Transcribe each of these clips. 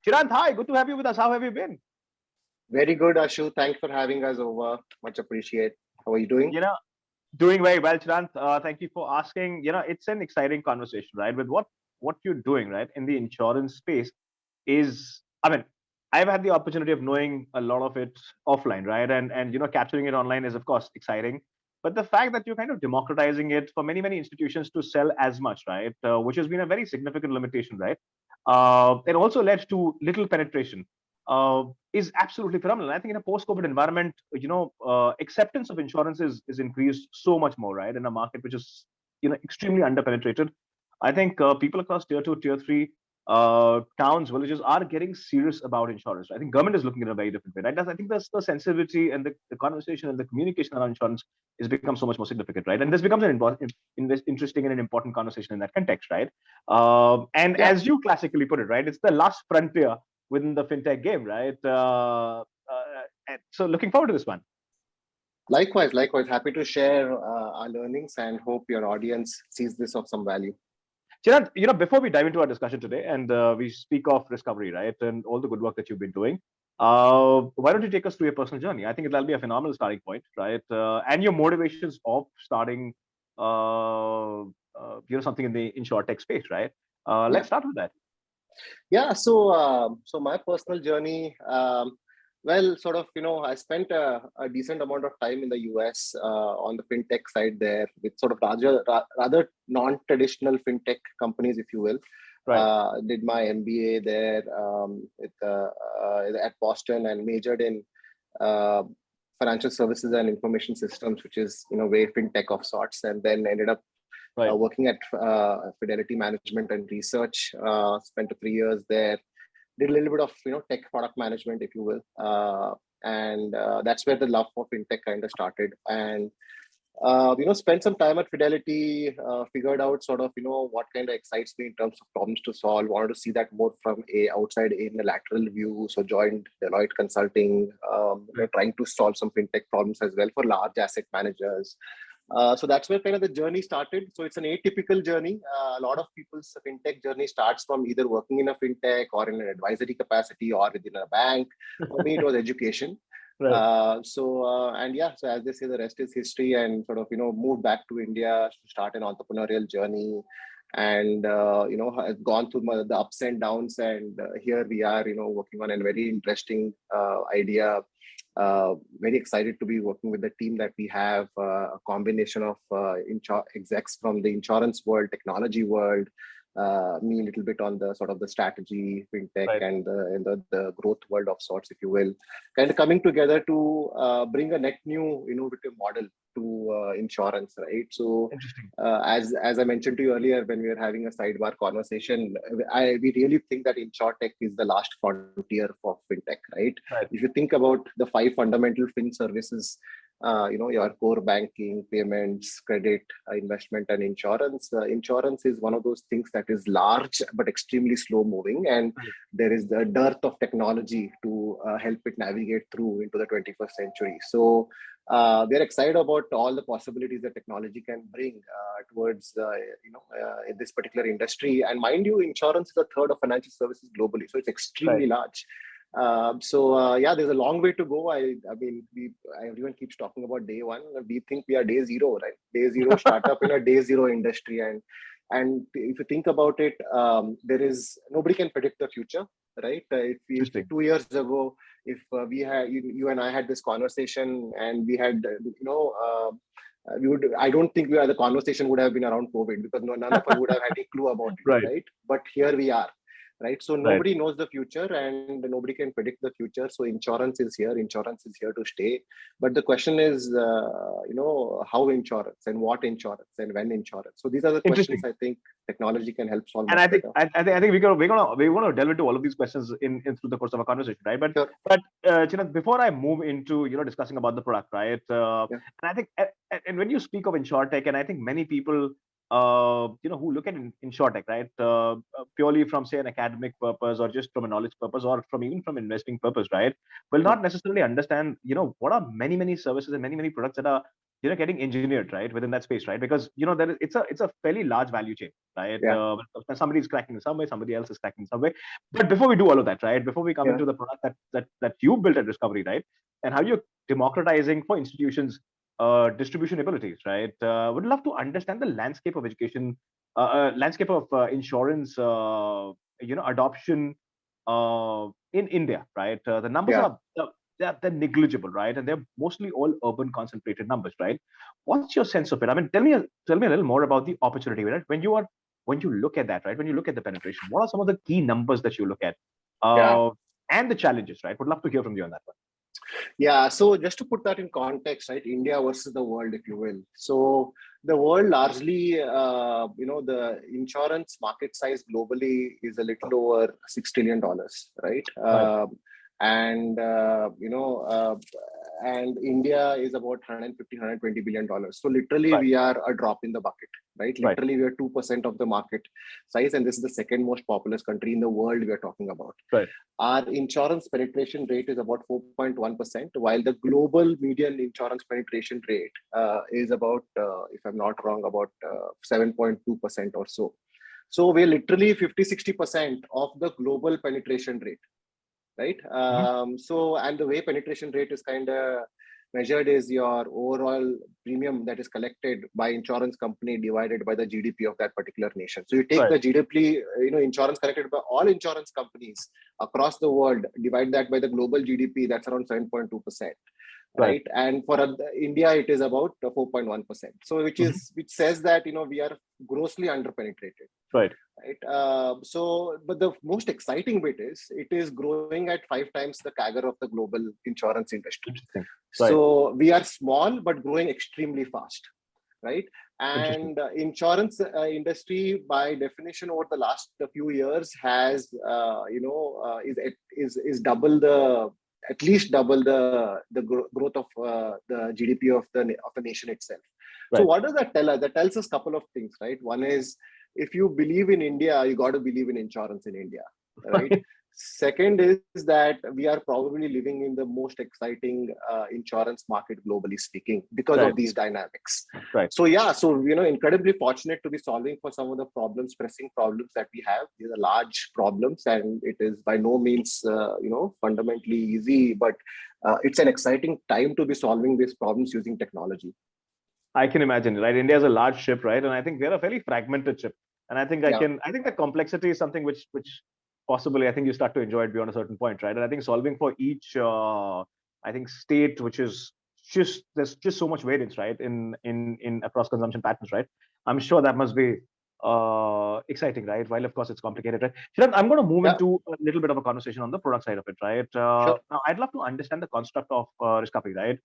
Chirant, hi, good to have you with us. How have you been? Very good, Ashu. Thanks for having us over. Much appreciate. How are you doing? You know, doing very well, Chirant. Thank you for asking. It's an exciting conversation, right? With what you're doing, right, in the insurance space is, I mean, I've had the opportunity of knowing a lot of it offline, right? And capturing it online is of course exciting. But the fact that you're kind of democratizing it for many institutions to sell as much, right, which has been a very significant limitation, right? It also led to little penetration. Is absolutely phenomenal. I think in a post-COVID environment, acceptance of insurance is increased so much more, right? In a market which is extremely underpenetrated. I think people across tier two, tier three towns, villages are getting serious about insurance. I think government is looking at it in a very different way. Right? I think the sensitivity and the conversation and the communication around insurance has become so much more significant, right? And this becomes an interesting and an important conversation in that context, right? And Yeah. as you classically put it, right, it's the last frontier within the fintech game, right? And so looking forward to this one. Likewise. Happy to share our learnings and hope your audience sees this of some value. Chirag, before we dive into our discussion today and we speak of discovery, right, and all the good work that you've been doing, why don't you take us through your personal journey? I think that'll be a phenomenal starting point, right? And your motivations of starting, something in the insurtech space, right? Yeah. Let's start with that. Yeah. So my personal journey. Well, sort of, I spent a decent amount of time in the US on the fintech side there with sort of rather non-traditional fintech companies, if you will. Right. Did my MBA there at Boston and majored in uh, financial services and information systems, which is way fintech of sorts, and then ended up Right. working at Fidelity Management and Research. Spent 3 years there. Did a little bit of tech product management, if you will, and that's where the love for fintech kind of started. And spent some time at Fidelity. Figured out sort of what kind of excites me in terms of problems to solve. Wanted to see that more from a outside in a lateral view. So joined Deloitte Consulting, trying to solve some fintech problems as well for large asset managers. So that's where kind of the journey started. So it's an atypical journey. A lot of people's fintech journey starts from either working in a fintech or in an advisory capacity or within a bank. For me, it was education. Right. So as they say, the rest is history, and sort of moved back to India to start an entrepreneurial journey, and I've gone through the ups and downs, and here we are, working on a very interesting idea. Very excited to be working with the team that we have, a combination of execs from the insurance world, technology world, me a little bit on the sort of the strategy, fintech, Right. and the growth world of sorts, if you will, kind of coming together to bring a net new innovative model to insurance, right? So, Interesting. as I mentioned to you earlier when we were having a sidebar conversation, we really think that insurtech is the last frontier for fintech, right? Right. If you think about the five fundamental fin services, your core banking, payments, credit, investment, and insurance. Insurance is one of those things that is large but extremely slow moving, and Right. there is the dearth of technology to help it navigate through into the 21st century. So we are excited about all the possibilities that technology can bring towards in this particular industry. And mind you, insurance is a third of financial services globally, so it's Right. extremely large. There's a long way to go. Everyone keeps talking about day one. We think we are day zero, right? Day zero startup in a day zero industry, and if you think about it, there is nobody can predict the future, right? If Interesting. 2 years ago, if we had you and I had this conversation, and we had we would. I don't think the conversation would have been around COVID, because none of us would have had a clue about it, Right. right? But here we are, right? So Right. nobody knows the future, and nobody can predict the future. So insurance is here. Insurance is here to stay. But the question is, how insurance, and what insurance, and when insurance. So these are the questions Interesting. I think technology can help solve And much I think better. I think we want to delve into all of these questions in through the course of our conversation, right? But Sure. but Chinat, before I move into discussing about the product, right? Yeah. And I think and when you speak of insurtech, and I think many people who look at insurtech, right, purely from say an academic purpose or just from a knowledge purpose or from even from investing purpose, right, will Hmm. not necessarily understand what are many services and many products that are getting engineered, right, within that space, right? Because it's a fairly large value chain, right? Yeah. Somebody's cracking in some way, somebody else is cracking in some way. But before we do all of that, right, before we come Yeah. into the product that you built at Discovery, right, and how you're democratizing for institutions distribution abilities, right? Would love to understand the landscape of education, landscape of insurance, adoption in India, right? The numbers Yeah. are they're negligible, right? And they're mostly all urban concentrated numbers, right? What's your sense of it? I mean, tell me a little more about the opportunity, right? When you look at that, right? When you look at the penetration, what are some of the key numbers that you look at, Yeah. and the challenges, right? Would love to hear from you on that one. Yeah. So just to put that in context, right? India versus the world, if you will. So the world largely, the insurance market size globally is a little over $6 trillion, right? Right. And India is about 150, $120 billion. So literally, Right. we are a drop in the bucket, right? Right. Literally, we are 2% of the market size, and this is the second most populous country in the world we are talking about. Right. Our insurance penetration rate is about 4.1%, while the global median insurance penetration rate is about, if I'm not wrong, about 7.2% or so. So we're literally 50-60% of the global penetration rate, right? And the way penetration rate is kind of measured is your overall premium that is collected by insurance company divided by the GDP of that particular nation. So you take Right. the GDP, insurance collected by all insurance companies across the world, divide that by the global GDP, that's around 7.2%. Right. And for India, it is about 4.1%. So which says that we are grossly underpenetrated. Right. Right. But the most exciting bit is it is growing at 5 times the CAGR of the global insurance industry. Interesting. Right. So we are small but growing extremely fast, right? And insurance industry, by definition, over the last few years has is double the at least double the growth of the GDP of the nation itself. Right. So what does that tell us? That tells us a couple of things, right? One is, if you believe in India, you got to believe in insurance in India, right? Second is that we are probably living in the most exciting insurance market, globally speaking, because of these dynamics. Right. So incredibly fortunate to be solving for some of the pressing problems that we have. These are large problems, and it is by no means fundamentally easy, but it's an exciting time to be solving these problems using technology. I can imagine, right? India is a large ship, right? And I think we're a very fragmented ship. And I think I think the complexity is something which possibly I think you start to enjoy it beyond a certain point, right? And I think solving for each state, which is there's just so much variance, right? In across consumption patterns, right? I'm sure that must be exciting, right? While of course it's complicated, right? Shirant, I'm going to move into a little bit of a conversation on the product side of it, right? Sure. Now I'd love to understand the construct of Discovery, right?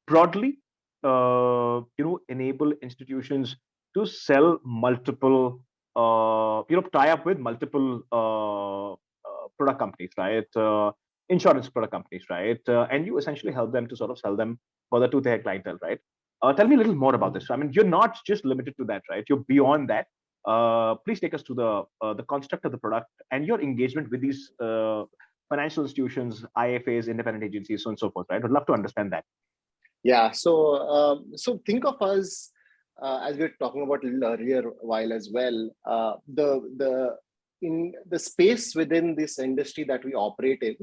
Broadly, enable institutions to sell multiple, tie up with multiple product companies, right? Insurance product companies, right? And you essentially help them to sort of sell them further to their clientele, right? Tell me a little more about this. I mean, you're not just limited to that, right? You're beyond that. Please take us to the construct of the product and your engagement with these financial institutions, IFAs, independent agencies, so on and so forth, right? I'd love to understand that. Yeah. So think of us as we were talking about a little earlier while as well. In the space within this industry that we operate in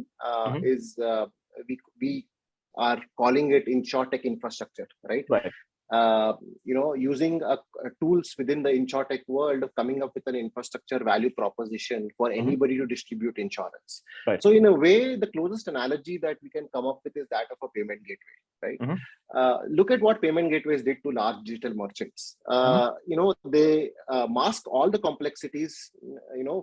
is we are calling it InsurTech infrastructure, right? Right. Using tools within the InsurTech world of coming up with an infrastructure value proposition for anybody to distribute insurance. Right. So in a way, the closest analogy that we can come up with is that of a payment gateway, right? Look at what payment gateways did to large digital merchants. They mask all the complexities,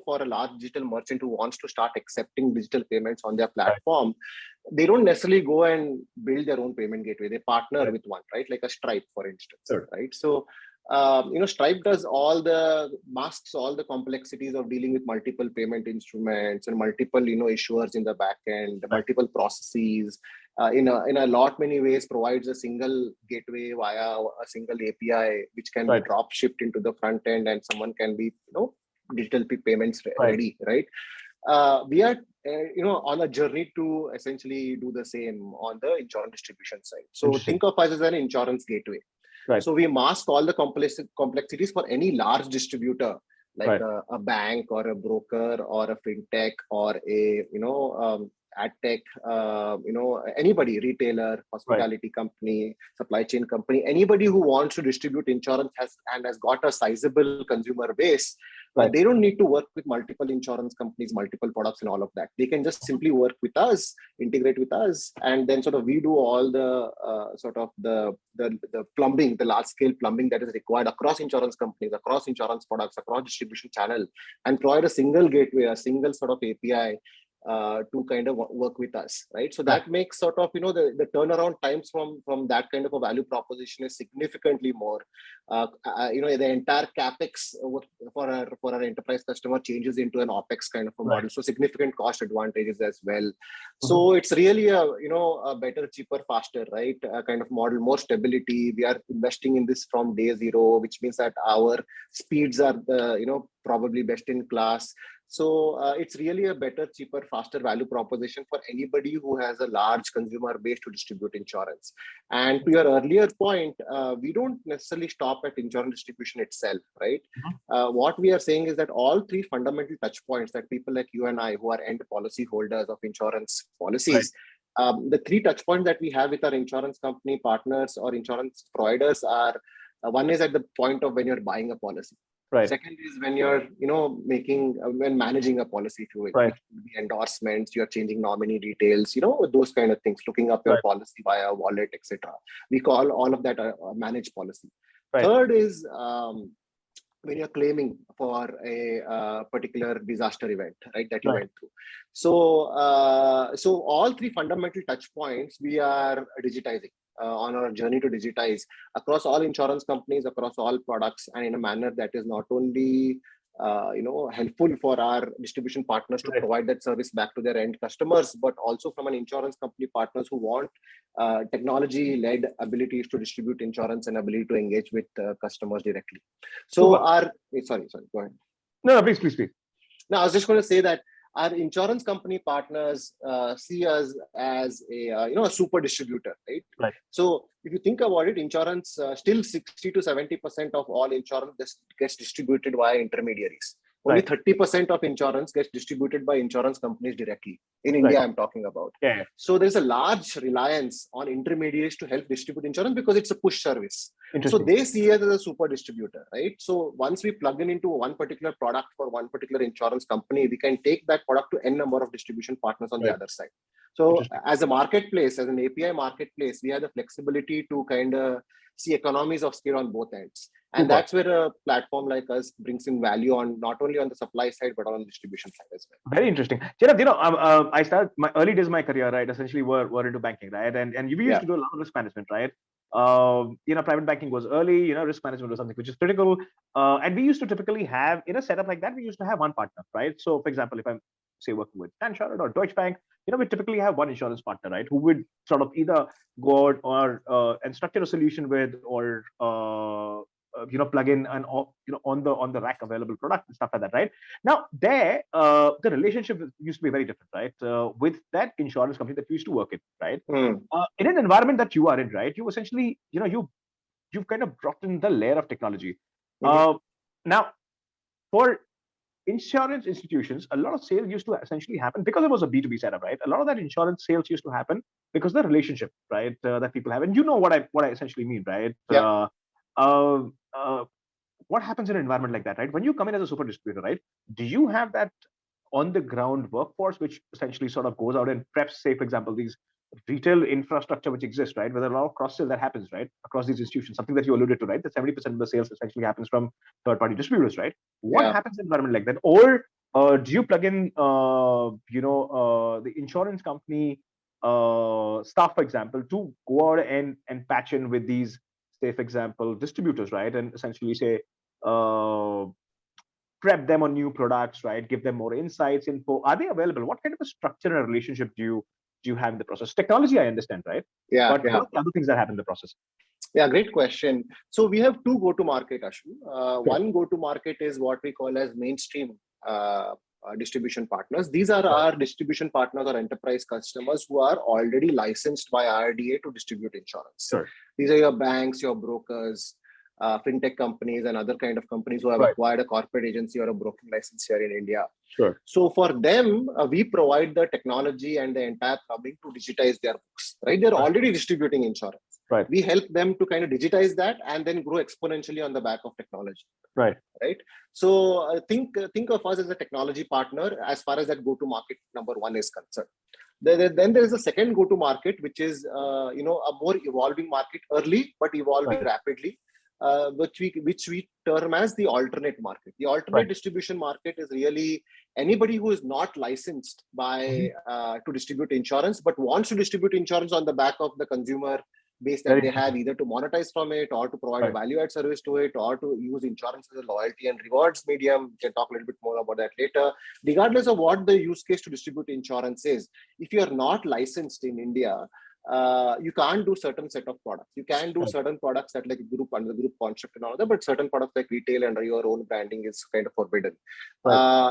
for a large digital merchant who wants to start accepting digital payments on their platform. Right. They don't necessarily go and build their own payment gateway. They partner with one, right? Like a Stripe, for instance, right? So, Stripe does masks all the complexities of dealing with multiple payment instruments and multiple, issuers in the back end, multiple processes, in a lot many ways provides a single gateway via a single API, which can be drop shipped into the front end and someone can be, digital payments ready, right? We are on a journey to essentially do the same on the insurance distribution side. So think of us as an insurance gateway. Right. So we mask all the complexities for any large distributor, like Right. a bank or a broker or a fintech or a ad tech, anybody, retailer, hospitality company, supply chain company, anybody who wants to distribute insurance has got a sizable consumer base. Right. They don't need to work with multiple insurance companies, multiple products, and all of that. They can just simply work with us, integrate with us, and then sort of we do all the sort of the plumbing, the large scale plumbing that is required across insurance companies, across insurance products, across distribution channel, and provide a single gateway, a single sort of API to kind of work with us, right? So that makes sort of the turnaround times from that kind of a value proposition is significantly more. The entire capex for our enterprise customer changes into an opex kind of a model, so significant cost advantages as well. So it's really a better, cheaper, faster, right, kind of model, more stability. We are investing in this from day zero, which means that our speeds are probably best in class. So it's really a better, cheaper, faster value proposition for anybody who has a large consumer base to distribute insurance. And to your earlier point, we don't necessarily stop at insurance distribution itself, right? What we are saying is that all three fundamental touch points that people like you and I, who are end policy holders of insurance policies, the three touch points that we have with our insurance company partners or insurance providers are, one is at the point of when you're buying a policy. Right. Second is when you're, when managing a policy through it, right. The endorsements, you're changing nominee details, those kind of things, looking up your policy via wallet, etc. We call all of that a managed policy. Right. Third is when you're claiming for a particular disaster event, right, that you went through. So, so all three fundamental touch points we are digitizing. On our journey to digitize across all insurance companies, across all products, and in a manner that is not only helpful for our distribution partners to provide that service back to their end customers, but also from an insurance company partners who want technology-led abilities to distribute insurance and ability to engage with customers directly. So sorry, go ahead. No, please. No, I was just going to say that our insurance company partners see us as a super distributor, right? Right. So if you think about it, insurance still 60 to 70% of all insurance gets distributed via intermediaries. Only 30% of insurance gets distributed by insurance companies directly. In India, I'm talking about. Yeah. So there's a large reliance on intermediaries to help distribute insurance because it's a push service. So they see us as a super distributor, right? So once we plug into one particular product for one particular insurance company, we can take that product to n number of distribution partners on the other side. So as a marketplace, as an API marketplace, we have the flexibility to kind of see economies of scale on both ends. And that's where a platform like us brings in value on not only on the supply side, but on the distribution side as well. Very interesting. Chirag, I started my early days of my career, right? Essentially were into banking, right? And we used to do a lot of risk management, right? Private banking was early, risk management was something which is critical. And we used to typically have, in a setup like that, we used to have one partner, right? So for example, if I'm say working with Stan Chartered or Deutsche Bank, we typically have one insurance partner, right? Who would sort of either go out or and structure a solution with or plug in and on the rack available product and stuff like that, right? Now the relationship used to be very different, right? With that insurance company that you used to work in, right? In an environment that you are in, right? You essentially, you've kind of brought in the layer of technology. Now, for insurance institutions, a lot of sales used to essentially happen because it was a B2B setup, right? A lot of that insurance sales used to happen because the relationship, right, that people have, and what I essentially mean, right? What happens in an environment like that, right? When you come in as a super distributor, right? Do you have that on the ground workforce which essentially sort of goes out and preps, say, for example, these retail infrastructure which exists, right? Where a lot of cross-sell that happens, right? Across these institutions, something that you alluded to, right? That 70% of the sales essentially happens from third-party distributors, right? What happens in an environment like that? Or do you plug in, the insurance company staff, for example, to go out and patch in with these, say, for example, distributors, right? And essentially say, prep them on new products, right? Give them more insights, info. Are they available? What kind of a structure and relationship do you have in the process? Technology, I understand, right? But what are the other things that happen in the process? Yeah, great question. So we have two go-to-market, Ashu. One go-to-market is what we call as mainstream distribution partners. These are our distribution partners or enterprise customers who are already licensed by RDA to distribute insurance. Sure. These are your banks, your brokers, fintech companies, and other kind of companies who have acquired a corporate agency or a broking license here in India. Sure. So for them, we provide the technology and the entire plumbing to digitize their books. Right? They're already distributing insurance. Right. We help them to kind of digitize that and then grow exponentially on the back of technology. Right. Right. So think of us as a technology partner as far as that go-to-market number one is concerned. Then there is a second go-to-market, which is a more evolving market, early but evolving rapidly, which we term as the alternate market. The alternate distribution market is really anybody who is not licensed by to distribute insurance, but wants to distribute insurance on the back of the consumer base that they have, either to monetize from it or to provide a value-add service to it or to use insurance as a loyalty and rewards medium. We can talk a little bit more about that later. Regardless of what the use case to distribute insurance is, if you are not licensed in India, you can't do certain set of products. You can do certain products that like group under the group construct and all that, but certain products like retail and your own branding is kind of forbidden.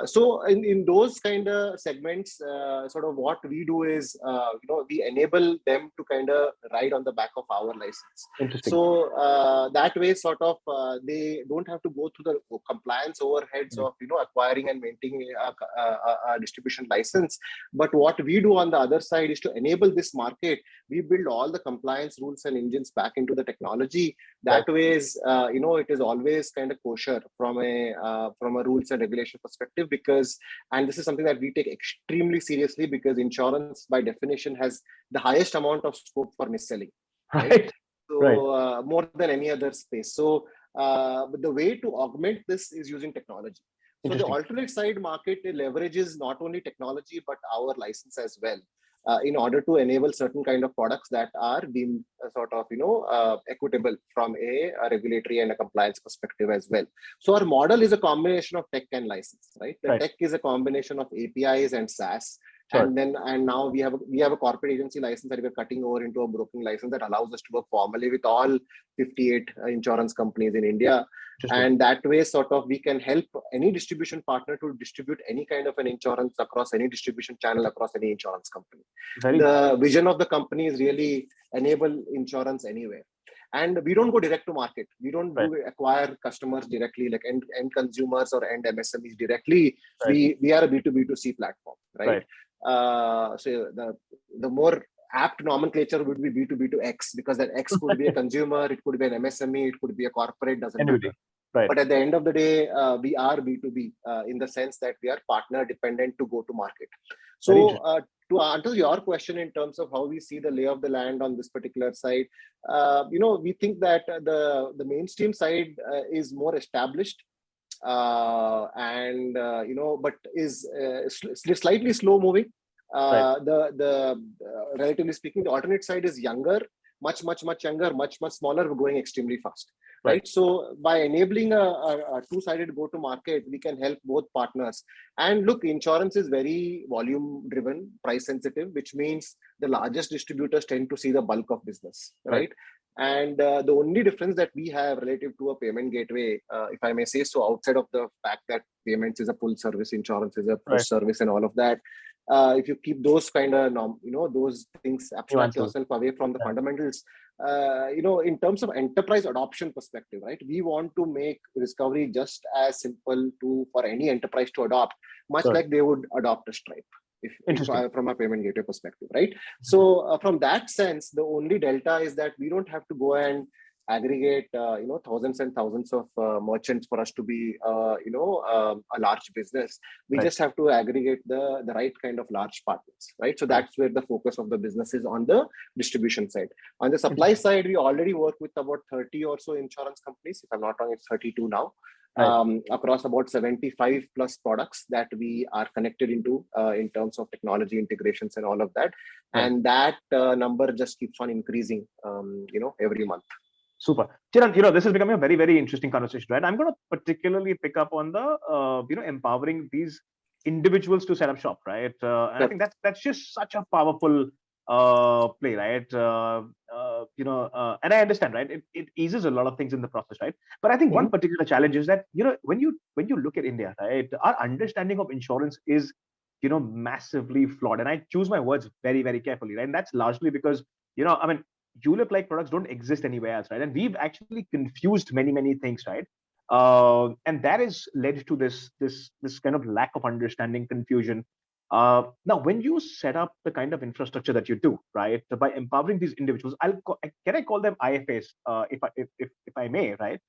So in those kind of segments, sort of what we do is, we enable them to kind of ride on the back of our license. Interesting. So that way, sort of, they don't have to go through the compliance overheads of acquiring and maintaining a distribution license. But what we do on the other side is to enable this market. We build all the compliance rules and engines back into the technology. That way is, it is always kind of kosher from a rules and regulation perspective, because, and this is something that we take extremely seriously, because insurance by definition has the highest amount of scope for mis-selling. Right. So more than any other space. So but the way to augment this is using technology. So the alternate side market, it leverages not only technology, but our license as well. In order to enable certain kind of products that are deemed sort of, equitable from a regulatory and a compliance perspective as well. So our model is a combination of tech and license, right? The tech is a combination of APIs and SaaS. And now we have a corporate agency license that we're cutting over into a broking license that allows us to work formally with all 58 insurance companies in India. And that way, sort of, we can help any distribution partner to distribute any kind of an insurance across any distribution channel, across any insurance company. The vision of the company is really enable insurance anywhere. And we don't go direct to market. We don't acquire customers directly, like end consumers or end MSMEs directly. We are a B2B2C platform, right? So the more apt nomenclature would be B2B2X, because that X could be a consumer, it could be an MSME, it could be a corporate, doesn't matter. But at the end of the day, we are B2B in the sense that we are partner dependent to go to market. So to answer your question in terms of how we see the lay of the land on this particular side, we think that the mainstream side is more established. But is slightly slow moving. Relatively speaking, the alternate side is younger, much younger, much smaller, going extremely fast. Right. So by enabling a two-sided go-to-market, we can help both partners. And look, insurance is very volume-driven, price-sensitive, which means the largest distributors tend to see the bulk of business, right? And the only difference that we have relative to a payment gateway, if I may say so, outside of the fact that payments is a full service, insurance is a push service, and all of that, if you keep those kind of those things, abstract yourself away from the fundamentals, in terms of enterprise adoption perspective, right? We want to make discovery just as simple for any enterprise to adopt, much like they would adopt a Stripe, if from a payment gateway perspective, right? So from that sense, the only delta is that we don't have to go and aggregate thousands and thousands of merchants for us to be a large business. We just have to aggregate the right kind of large partners, right? So that's where the focus of the business is, on the distribution side. On the supply side, we already work with about 30 or so insurance companies. If I'm not wrong, it's 32 now. Across about 75 plus products that we are connected into in terms of technology integrations and all of that. And that number just keeps on increasing, every month. Super. Chirag, this is becoming a very, very interesting conversation, right? I'm going to particularly pick up on the, empowering these individuals to set up shop, right? And I think that's just such a powerful play, right? And I understand, right? It eases a lot of things in the process, right? But I think one Mhm. particular challenge is that when you look at India, right, our understanding of insurance is massively flawed, and I choose my words very very carefully, right? And that's largely because I mean ULIP like products don't exist anywhere else, right? And we've actually confused many things, right? And that has led to this kind of lack of understanding, confusion. Now, when you set up the kind of infrastructure that you do, right, by empowering these individuals, can I call them IFAs, if I may, right?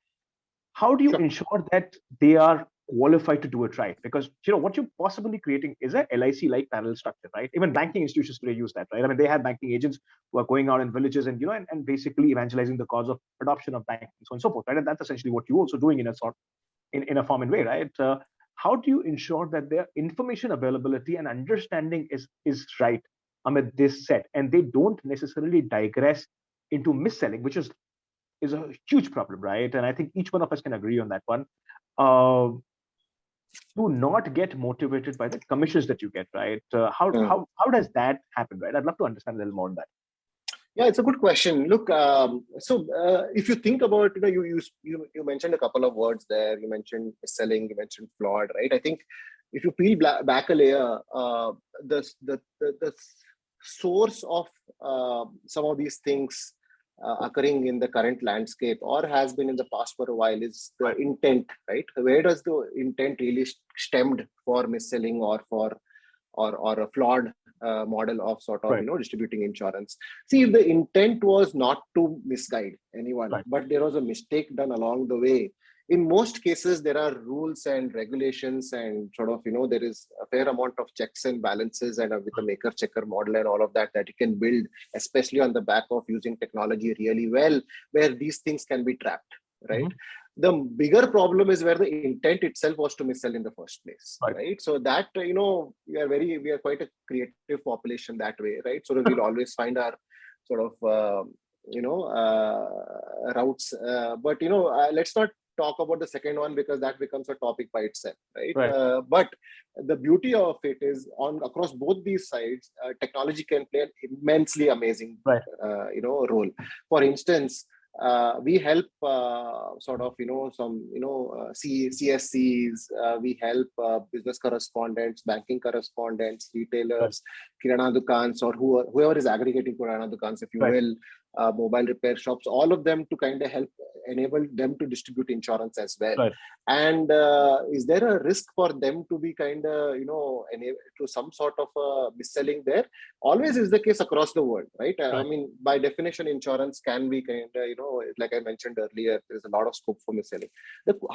How do you Sure. ensure that they are qualified to do it right? Because what you're possibly creating is a LIC like parallel structure, right? Even banking institutions today use that, right? I mean, they have banking agents who are going out in villages and and basically evangelizing the cause of adoption of banking, so on and so forth, right? And that's essentially what you're also doing in a form and way, right? How do you ensure that their information availability and understanding is right amid this set, and they don't necessarily digress into mis-selling, which is a huge problem, right? And I think each one of us can agree on that one. Uh, do not get motivated by the commissions that you get, right? How does that happen, right? I'd love to understand a little more on that. Yeah, it's a good question. Look, if you think about, you mentioned a couple of words there. You mentioned selling, you mentioned flawed, right? I think if you peel back a layer, the source of some of these things occurring in the current landscape or has been in the past for a while is the Right. intent, right? Where does the intent really stemmed for mis-selling or for or a flawed model of sort of Right. distributing insurance? See, if the intent was not to misguide anyone, Right. but there was a mistake done along the way, in most cases there are rules and regulations and sort of there is a fair amount of checks and balances and with a maker checker model and all of that that you can build, especially on the back of using technology really well, where these things can be trapped, right? Mhm. The bigger problem is where the intent itself was to missell in the first place, Right. right? So that we are quite a creative population that way, right? So we'll always find our sort of routes, but let's not talk about the second one because that becomes a topic by itself, right? Right. But the beauty of it is on across both these sides, technology can play an immensely amazing Right. role. For instance, we help sort of some CSCs, we help business correspondents, banking correspondents, Right. retailers, kirana dukans, or whoever is aggregating kirana dukans, if you Right. will, mobile repair shops, all of them, to kind of help enable them to distribute insurance as well. Right. And is there a risk for them to be kind of to some sort of mis-selling there? Always is the case across the world, right? I Right. mean, by definition, insurance can be kind of, like I mentioned earlier, there's a lot of scope for mis-selling.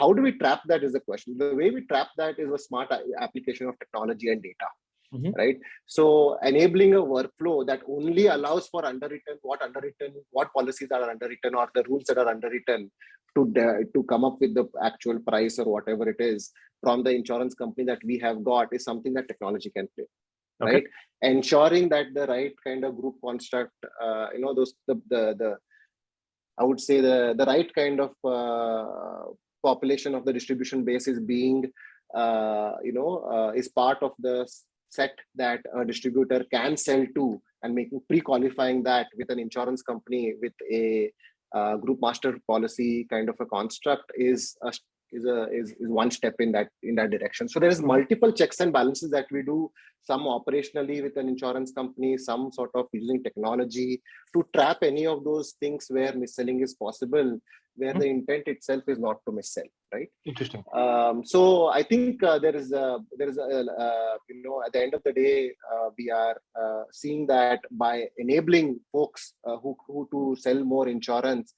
How do we trap that is the question. The way we trap that is a smart application of technology and data, Mhm. right? So enabling a workflow that only allows for what policies are underwritten or the rules that are underwritten to come up with the actual price or whatever it is from the insurance company that we have got is something that technology can play, Okay. right? Ensuring that the right kind of group construct, those the I would say the right kind of population of the distribution base is being is part of the set that a distributor can sell to, and making pre-qualifying that with an insurance company with a group master policy kind of a construct is one step in that direction. So there is Mhm. multiple checks and balances that we do, some operationally with an insurance company, some sort of using technology to trap any of those things where mis-selling is possible, where Mhm. the intent itself is not to mis-sell, right? Interesting. So I think at the end of the day, we are seeing that by enabling folks who to sell more insurance,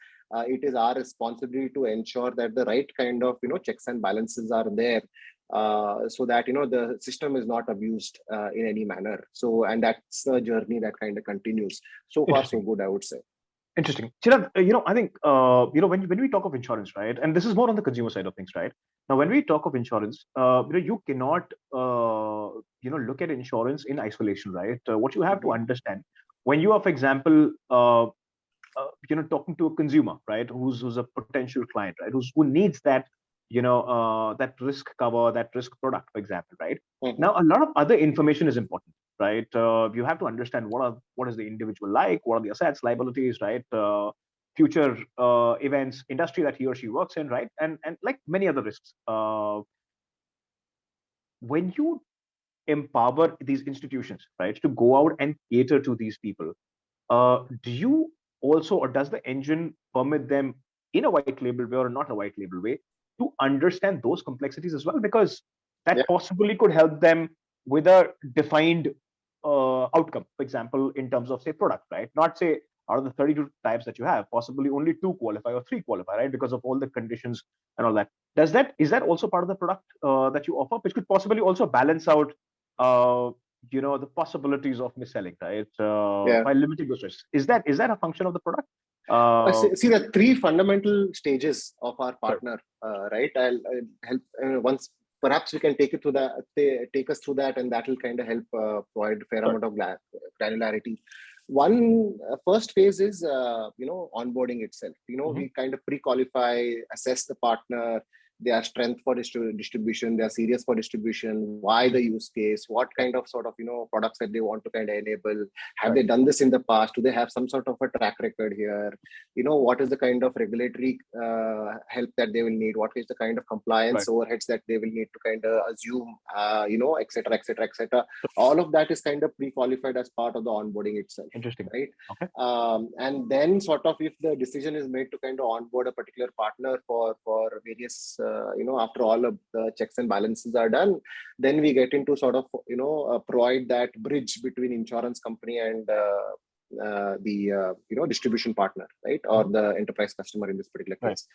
it is our responsibility to ensure that the right kind of checks and balances are there, so that the system is not abused in any manner. So, and that's a journey that kind of continues. So far so Interesting. good, I would say. Interesting. Chirag, I think, when we talk of insurance, right, and this is more on the consumer side of things, right? Now, when we talk of insurance, you cannot, look at insurance in isolation, right? What you have to Mhm. understand when you are, for example, talking to a consumer, right, who's a potential client, right, who needs that, that risk cover, that risk product, for example, right? Mhm. Now, a lot of other information is important, right? You have to understand what is the individual like, what are the assets, liabilities, right? Future events, industry that he or she works in, right? And like many other risks. When you empower these institutions, right, to go out and cater to these people, do you also, or does the engine permit them in a white label way or not a white label way to understand those complexities as well? Because Yeah. that possibly could help them with a defined outcome, for example, in terms of say product, right? Not say out of the 32 types that you have, possibly only 2 qualify or 3 qualify, right? Because of all the conditions and all that. Is that also part of the product that you offer, which could possibly also balance out uh, the possibilities of mis-selling, right? Yeah. By limiting those risks. Is that a function of the product? Uh, See the three fundamental stages of our partner, right? I'll help once. Perhaps we can take it to the take us through that, and that will kind of help provide a fair sure. amount of granularity. One first phase is onboarding itself. Mhm. We kind of pre-qualify, assess the partner, their strength for distribution, their serious for distribution, why the use case, what kind of sort of products that they want to kind of enable. Have Right. they done this in the past? Do they have some sort of a track record here? What is the kind of regulatory help that they will need? What is the kind of compliance Right. overheads that they will need to kind of assume, et cetera, et cetera, et cetera. All of that is kind of pre-qualified as part of the onboarding itself, Interesting. right? Okay. And then sort of if the decision is made to kind of onboard a particular partner for various, after all of the checks and balances are done, then we get into sort of, provide that bridge between insurance company and the distribution partner, right, or the enterprise customer in this particular Right. case.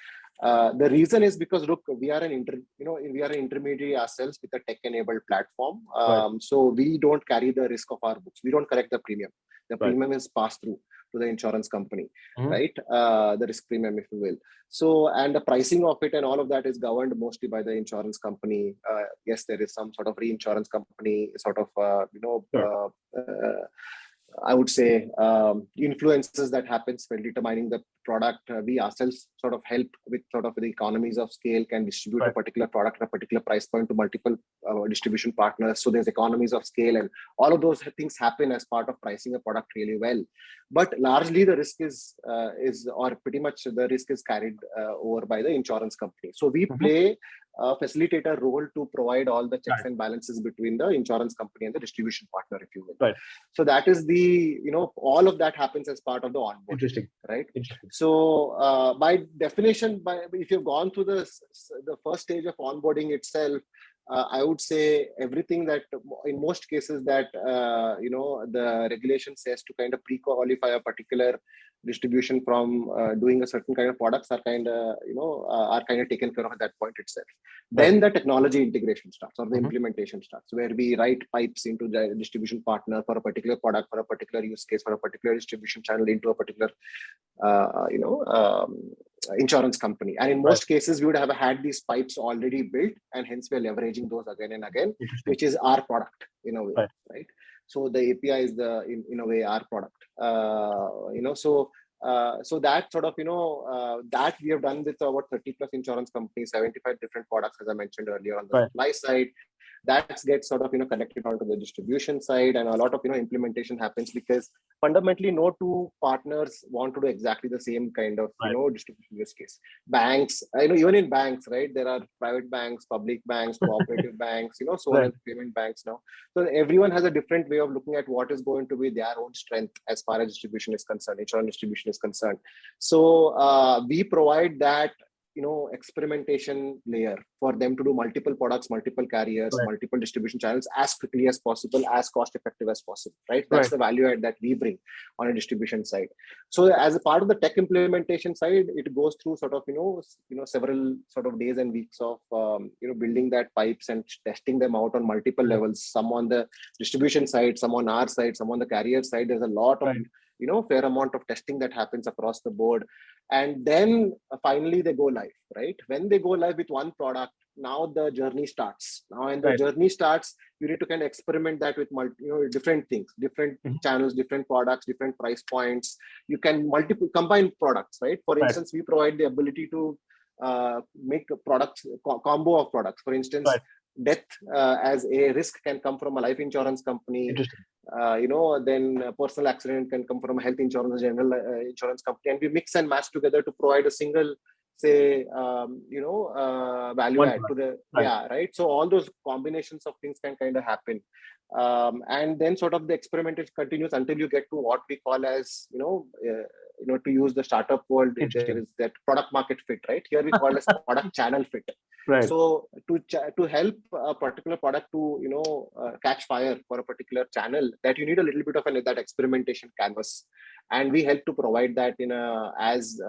The reason is because look, we are an intermediary ourselves with a tech-enabled platform. Right. So we don't carry the risk of our books. We don't collect the premium. The Right. premium is passed through to the insurance company, Mhm. right? The risk premium, if you will. So, and the pricing of it and all of that is governed mostly by the insurance company. Yes, there is some sort of reinsurance company sort of, Sure. I would say influences that happens when determining the product. We ourselves sort of help with sort of the economies of scale, can distribute a Right. particular product at a particular price point to multiple distribution partners. So there's economies of scale, and all of those things happen as part of pricing a product really well. But largely the risk is or pretty much the risk is carried over by the insurance company. So we Mhm. play facilitator role to provide all the checks Right. and balances between the insurance company and the distribution partner, if you will. Right. So that is the, all of that happens as part of the onboarding, Interesting. right? Interesting. So by definition, if you've gone through the first stage of onboarding itself, I would say everything that in most cases that, the regulation says to kind of pre-qualify a particular distribution from doing a certain kind of products are kind of, are kind of taken care of at that point itself. Right. Then the technology integration starts, or the Mhm. implementation starts, where we write pipes into the distribution partner for a particular product, for a particular use case, for a particular distribution channel into a particular, uh, you know, um, insurance company. And in Right. most cases, we would have had these pipes already built, and hence we're leveraging those again and again, Interesting. which is our product in a way, Right. right? So the API is in a way our product. So that sort of, that we have done with about 30 plus insurance companies, 75 different products, as I mentioned earlier, on the Right. supply side. That gets sort of, connected onto the distribution side, and a lot of, implementation happens because fundamentally no two partners want to do exactly the same kind of, Right. distribution use case. Banks, even in banks, right, there are private banks, public banks, cooperative banks, so on, Right. and payment banks now. So everyone has a different way of looking at what is going to be their own strength as far as distribution is concerned, insurance distribution is concerned. So we provide that, experimentation layer for them to do multiple products, multiple carriers, Right. multiple distribution channels as quickly as possible, as cost effective as possible, right? That's Right. the value add that we bring on a distribution side. So as a part of the tech implementation side, it goes through sort of, several sort of days and weeks of, building that pipes and testing them out on multiple Right. levels, some on the distribution side, some on our side, some on the carrier side. There's a lot of, Right. fair amount of testing that happens across the board. And then finally they go live, right? When they go live with one product, now the journey starts. Now, and the Right. journey starts, you need to kind of experiment that with different things, different Mhm. channels, different products, different price points. You can combine products, right? For Right. instance, we provide the ability to make a products, combo of products. For instance, Right. death as a risk can come from a life insurance company. Interesting. then a personal accident can come from a health insurance, general insurance company, and we mix and match together to provide a single, say, value One add to product. the, Right. right. So all those combinations of things can kind of happen. And then sort of the experimentation continues until you get to what we call as, to use the startup world, there Interesting. is that product market fit, right? Here we call it as product channel fit. Right. So to help a particular product to catch fire for a particular channel, that you need a little bit of that experimentation canvas, and we help to provide that in a as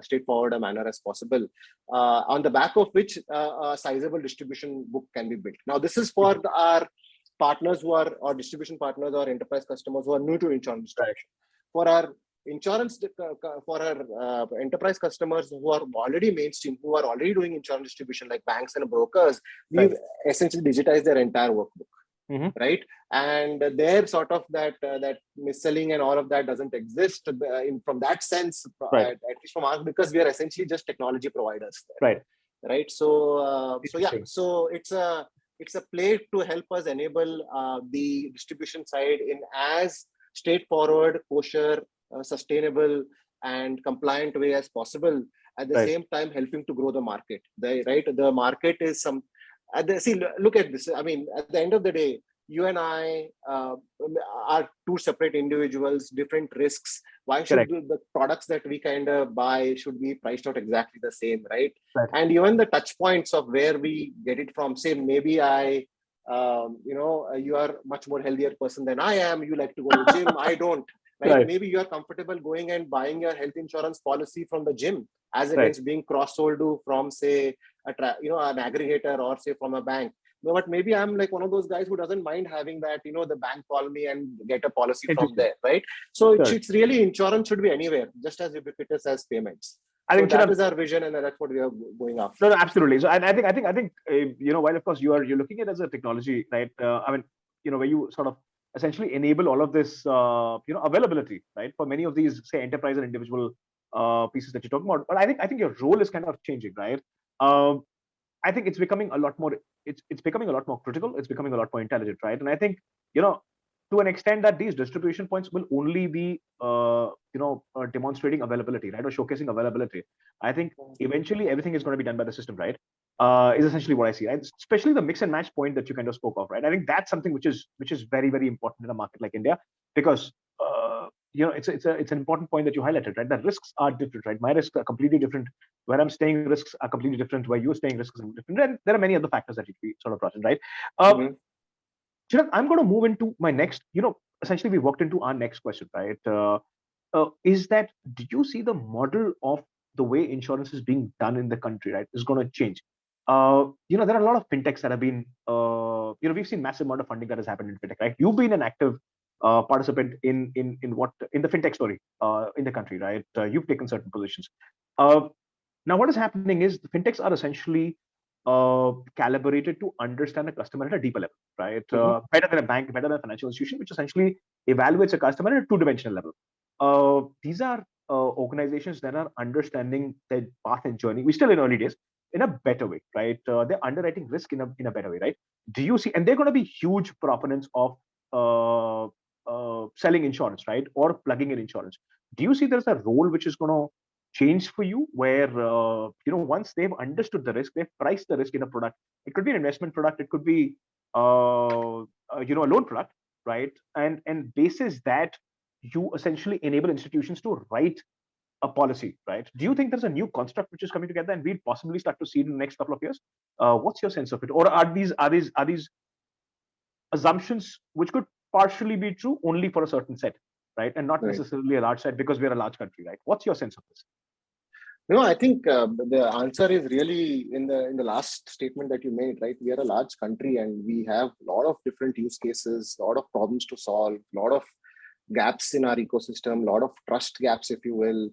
straightforward a manner as possible, on the back of which a sizable distribution book can be built. Now, this is for our partners who are, or distribution partners or enterprise customers who are new to insurance distribution. For our enterprise customers who are already mainstream, who are already doing insurance distribution like banks and brokers, we've essentially digitized their entire workbook, right? And their sort of that mis-selling and all of that doesn't exist from that sense, at least from us, because we are essentially just technology providers there, right? So it's a play to help us enable the distribution side in as straightforward, kosher, sustainable and compliant way as possible, at the same time helping to grow the market. The market is look at this. I mean, at the end of the day, you and I are two separate individuals, different risks. Why should the products that we kind of buy should be priced out exactly the same, right? And even the touch points of where we get it from, say, maybe you are much more healthier person than I am. You like to go to the gym. I don't. Right? Maybe you are comfortable going and buying your health insurance policy from the gym as against being cross-sold to from, say, an aggregator or say from a bank. No, but maybe I'm like one of those guys who doesn't mind having that, the bank call me and get a policy from there, right? So it's really, insurance should be anywhere, just as ubiquitous as payments. I think that is our vision, and that's what we are going after. No, absolutely. So, and I think while of course you're looking at it as a technology, right? Where you sort of essentially enable all of this, availability, right, for many of these, say, enterprise and individual pieces that you're talking about. But I think your role is kind of changing, right? I think it's becoming a lot more. It's becoming a lot more critical. It's becoming a lot more intelligent, right? And I think to an extent that these distribution points will only be demonstrating availability, right, or showcasing availability. I think eventually everything is going to be done by the system, right? Is essentially what I see, right? Especially the mix and match point that you kind of spoke of, right? I think that's something which is very, very important in a market like India, because it's an important point that you highlighted, right? The risks are different, right? My risks are completely different. Where I'm staying, risks are completely different. Where you're staying, risks are different. And there are many other factors that you can sort of process, right? Chirag, I'm going to move into my next, essentially we walked into our next question, right? Is that, do you see the model of the way insurance is being done in the country, right, is going to change? There are a lot of fintechs that have been, we've seen massive amount of funding that has happened in fintech, right? You've been an active participant in the fintech story in the country, right? You've taken certain positions. Now, what is happening is the fintechs are essentially calibrated to understand a customer at a deeper level, right? Better than a bank, better than a financial institution, which essentially evaluates a customer at a two-dimensional level. These are organizations that are understanding their path and journey. We're still in early days, in a better way, right? They're underwriting risk in a better way, right? Do you see, and they're going to be huge proponents of selling insurance, right? Or plugging in insurance. Do you see there's a role which is going to change for you, where once they've understood the risk, they've priced the risk in a product? It could be an investment product, it could be a loan product, right? And basis that, you essentially enable institutions to write a policy, right? Do you think there's a new construct which is coming together, and we'll possibly start to see it in the next couple of years? What's your sense of it? Or are these assumptions which could partially be true only for a certain set, right, and not necessarily a large set, because we're a large country, right? What's your sense of this? No, I think the answer is really in the last statement that you made, right? We are a large country and we have a lot of different use cases, a lot of problems to solve, a lot of gaps in our ecosystem, a lot of trust gaps, if you will.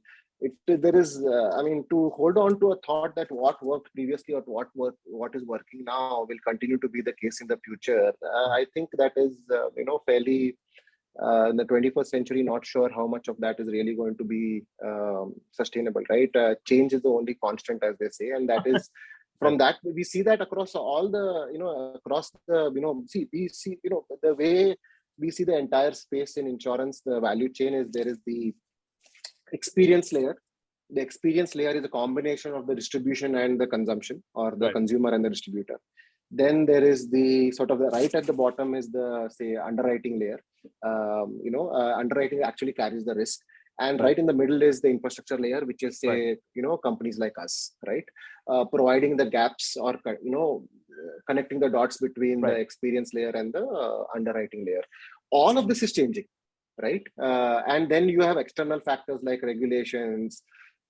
There is, to hold on to a thought that what worked previously or what is working now will continue to be the case in the future. I think that is, fairly in the 21st century, not sure how much of that is really going to be sustainable, right? Change is the only constant, as they say, and that is from that we see that across all the, we see, the way we see the entire space in insurance, the value chain is there is the experience layer. The experience layer is a combination of the distribution and the consumption, or the consumer and the distributor. Then there is the sort of the right at the bottom is the, say, underwriting layer. Underwriting actually carries the risk. And right in the middle is the infrastructure layer, which is, say, companies like us, right? Providing the gaps, or, connecting the dots between the experience layer and the underwriting layer. All of this is changing, right? And then you have external factors like regulations,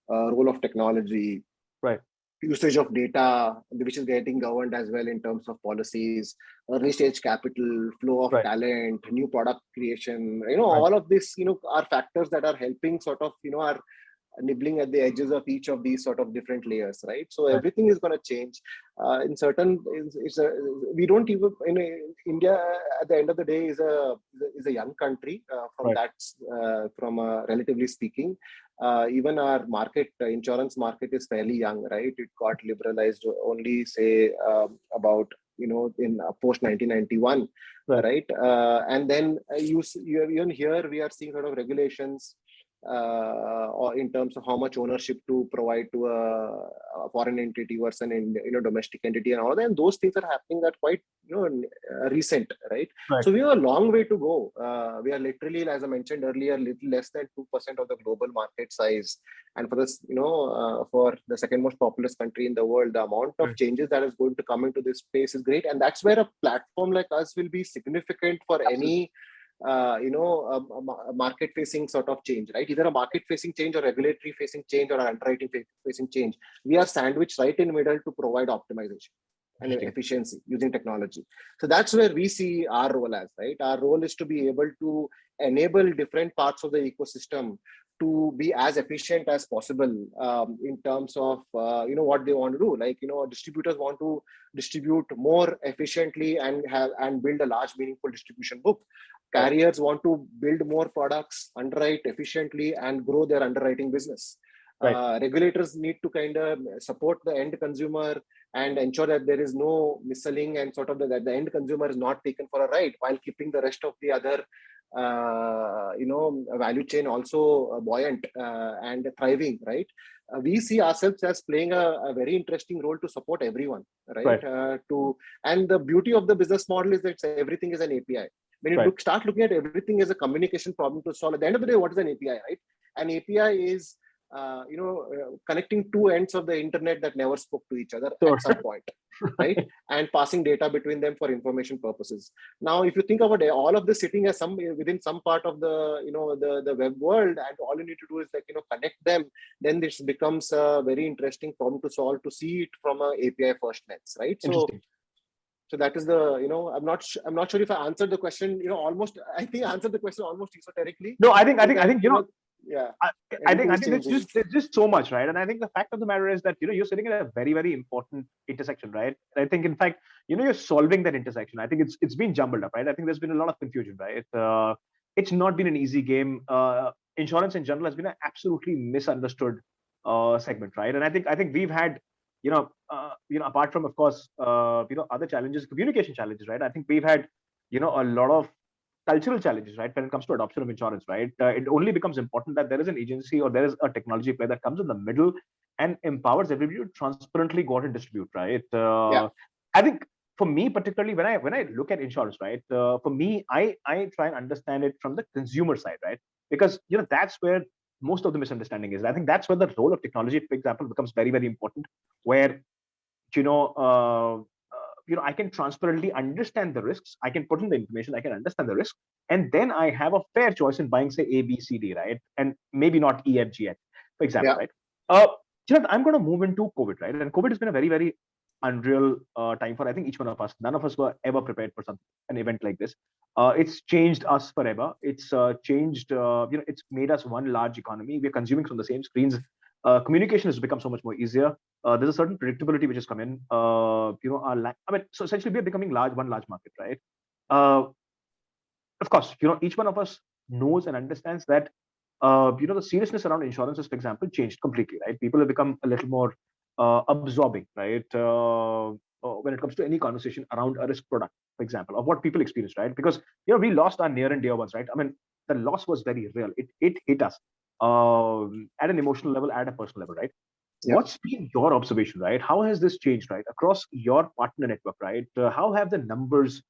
role of technology, usage of data, which is getting governed as well in terms of policies, early stage capital, flow of talent, new product creation. All of this, are factors that are helping sort of, are nibbling at the edges of each of these sort of different layers, right? So everything is going to change. In certain, we don't even in India. At the end of the day, is a young country from relatively speaking. Even our market, insurance market, is fairly young, right? It got liberalized only, say, about in post 1991, right? And then you even here we are seeing sort of regulations. Or in terms of how much ownership to provide to a foreign entity versus an domestic entity and all that, and those things are happening at quite recent, right? So we have a long way to go. We are literally, as I mentioned earlier, little less than 2% of the global market size, and for this, for the second most populous country in the world, the amount of changes that is going to come into this space is great, and that's where a platform like us will be significant for any a market-facing sort of change, right? Either a market-facing change, or regulatory-facing change, or an underwriting-facing change. We are sandwiched right in the middle to provide optimization and efficiency using technology. So that's where we see our role as, right? Our role is to be able to enable different parts of the ecosystem to be as efficient as possible in terms of what they want to do. Like distributors want to distribute more efficiently and build a large, meaningful distribution book. Carriers want to build more products, underwrite efficiently, and grow their underwriting business. Regulators need to kind of support the end consumer and ensure that there is no mis-selling, and sort of that the end consumer is not taken for a ride, while keeping the rest of the other value chain also buoyant and thriving, right? We see ourselves as playing a very interesting role to support everyone, right? And the beauty of the business model is that everything is an API. When you start looking at everything as a communication problem to solve, at the end of the day, what is an API, right? An API is connecting two ends of the internet that never spoke to each other at some point, right? And passing data between them for information purposes. Now, if you think about it, all of this sitting as within some part of the the web world, and all you need to do is connect them, then this becomes a very interesting problem to solve, to see it from a API first lens, right? So that is the, I'm not sure if I answered the question, almost, I think I answered the question almost esoterically. No, I think, I think, I think there's just so much, right? And I think the fact of the matter is that, you're sitting at a very, very important intersection, right? And I think, in fact, you're solving that intersection. I think it's been jumbled up, right? I think there's been a lot of confusion, right? It's not been an easy game. Insurance in general has been an absolutely misunderstood segment, right? And I think we've had, apart from, of course, other challenges, communication challenges, right? I think we've had, a lot of cultural challenges, right? When it comes to adoption of insurance, right? It only becomes important that there is an agency, or there is a technology player that comes in the middle and empowers everybody to transparently go out and distribute, right? I think for me, particularly when I look at insurance, right? For me, I try and understand it from the consumer side, right? Because that's where most of the misunderstanding is. I think that's where the role of technology, for example, becomes very, very important, where I can transparently understand the risks. I can put in the information. I can understand the risk, and then I have a fair choice in buying, say, A, B, C, D, right? And maybe not E, F, G, H, for example, right? I'm going to move into COVID, right? And COVID has been a very, very unreal time for, I think, each one of us. None of us were ever prepared for an event like this. It's changed us forever. It's changed, it's made us one large economy. We're consuming from the same screens. Communication has become so much more easier. There's a certain predictability which has come in. So essentially we're becoming one large market, right? Of course, each one of us knows and understands that, the seriousness around insurances, for example, changed completely, right? People have become a little more absorbing, right? when it comes to any conversation around a risk product, for example, of what people experience, right? Because we lost our near and dear ones, right? I mean, the loss was very real. It hit us at an emotional level, at a personal level, right? Yeah. What's been your observation, right? How has this changed, right, across your partner network, right? How have the numbers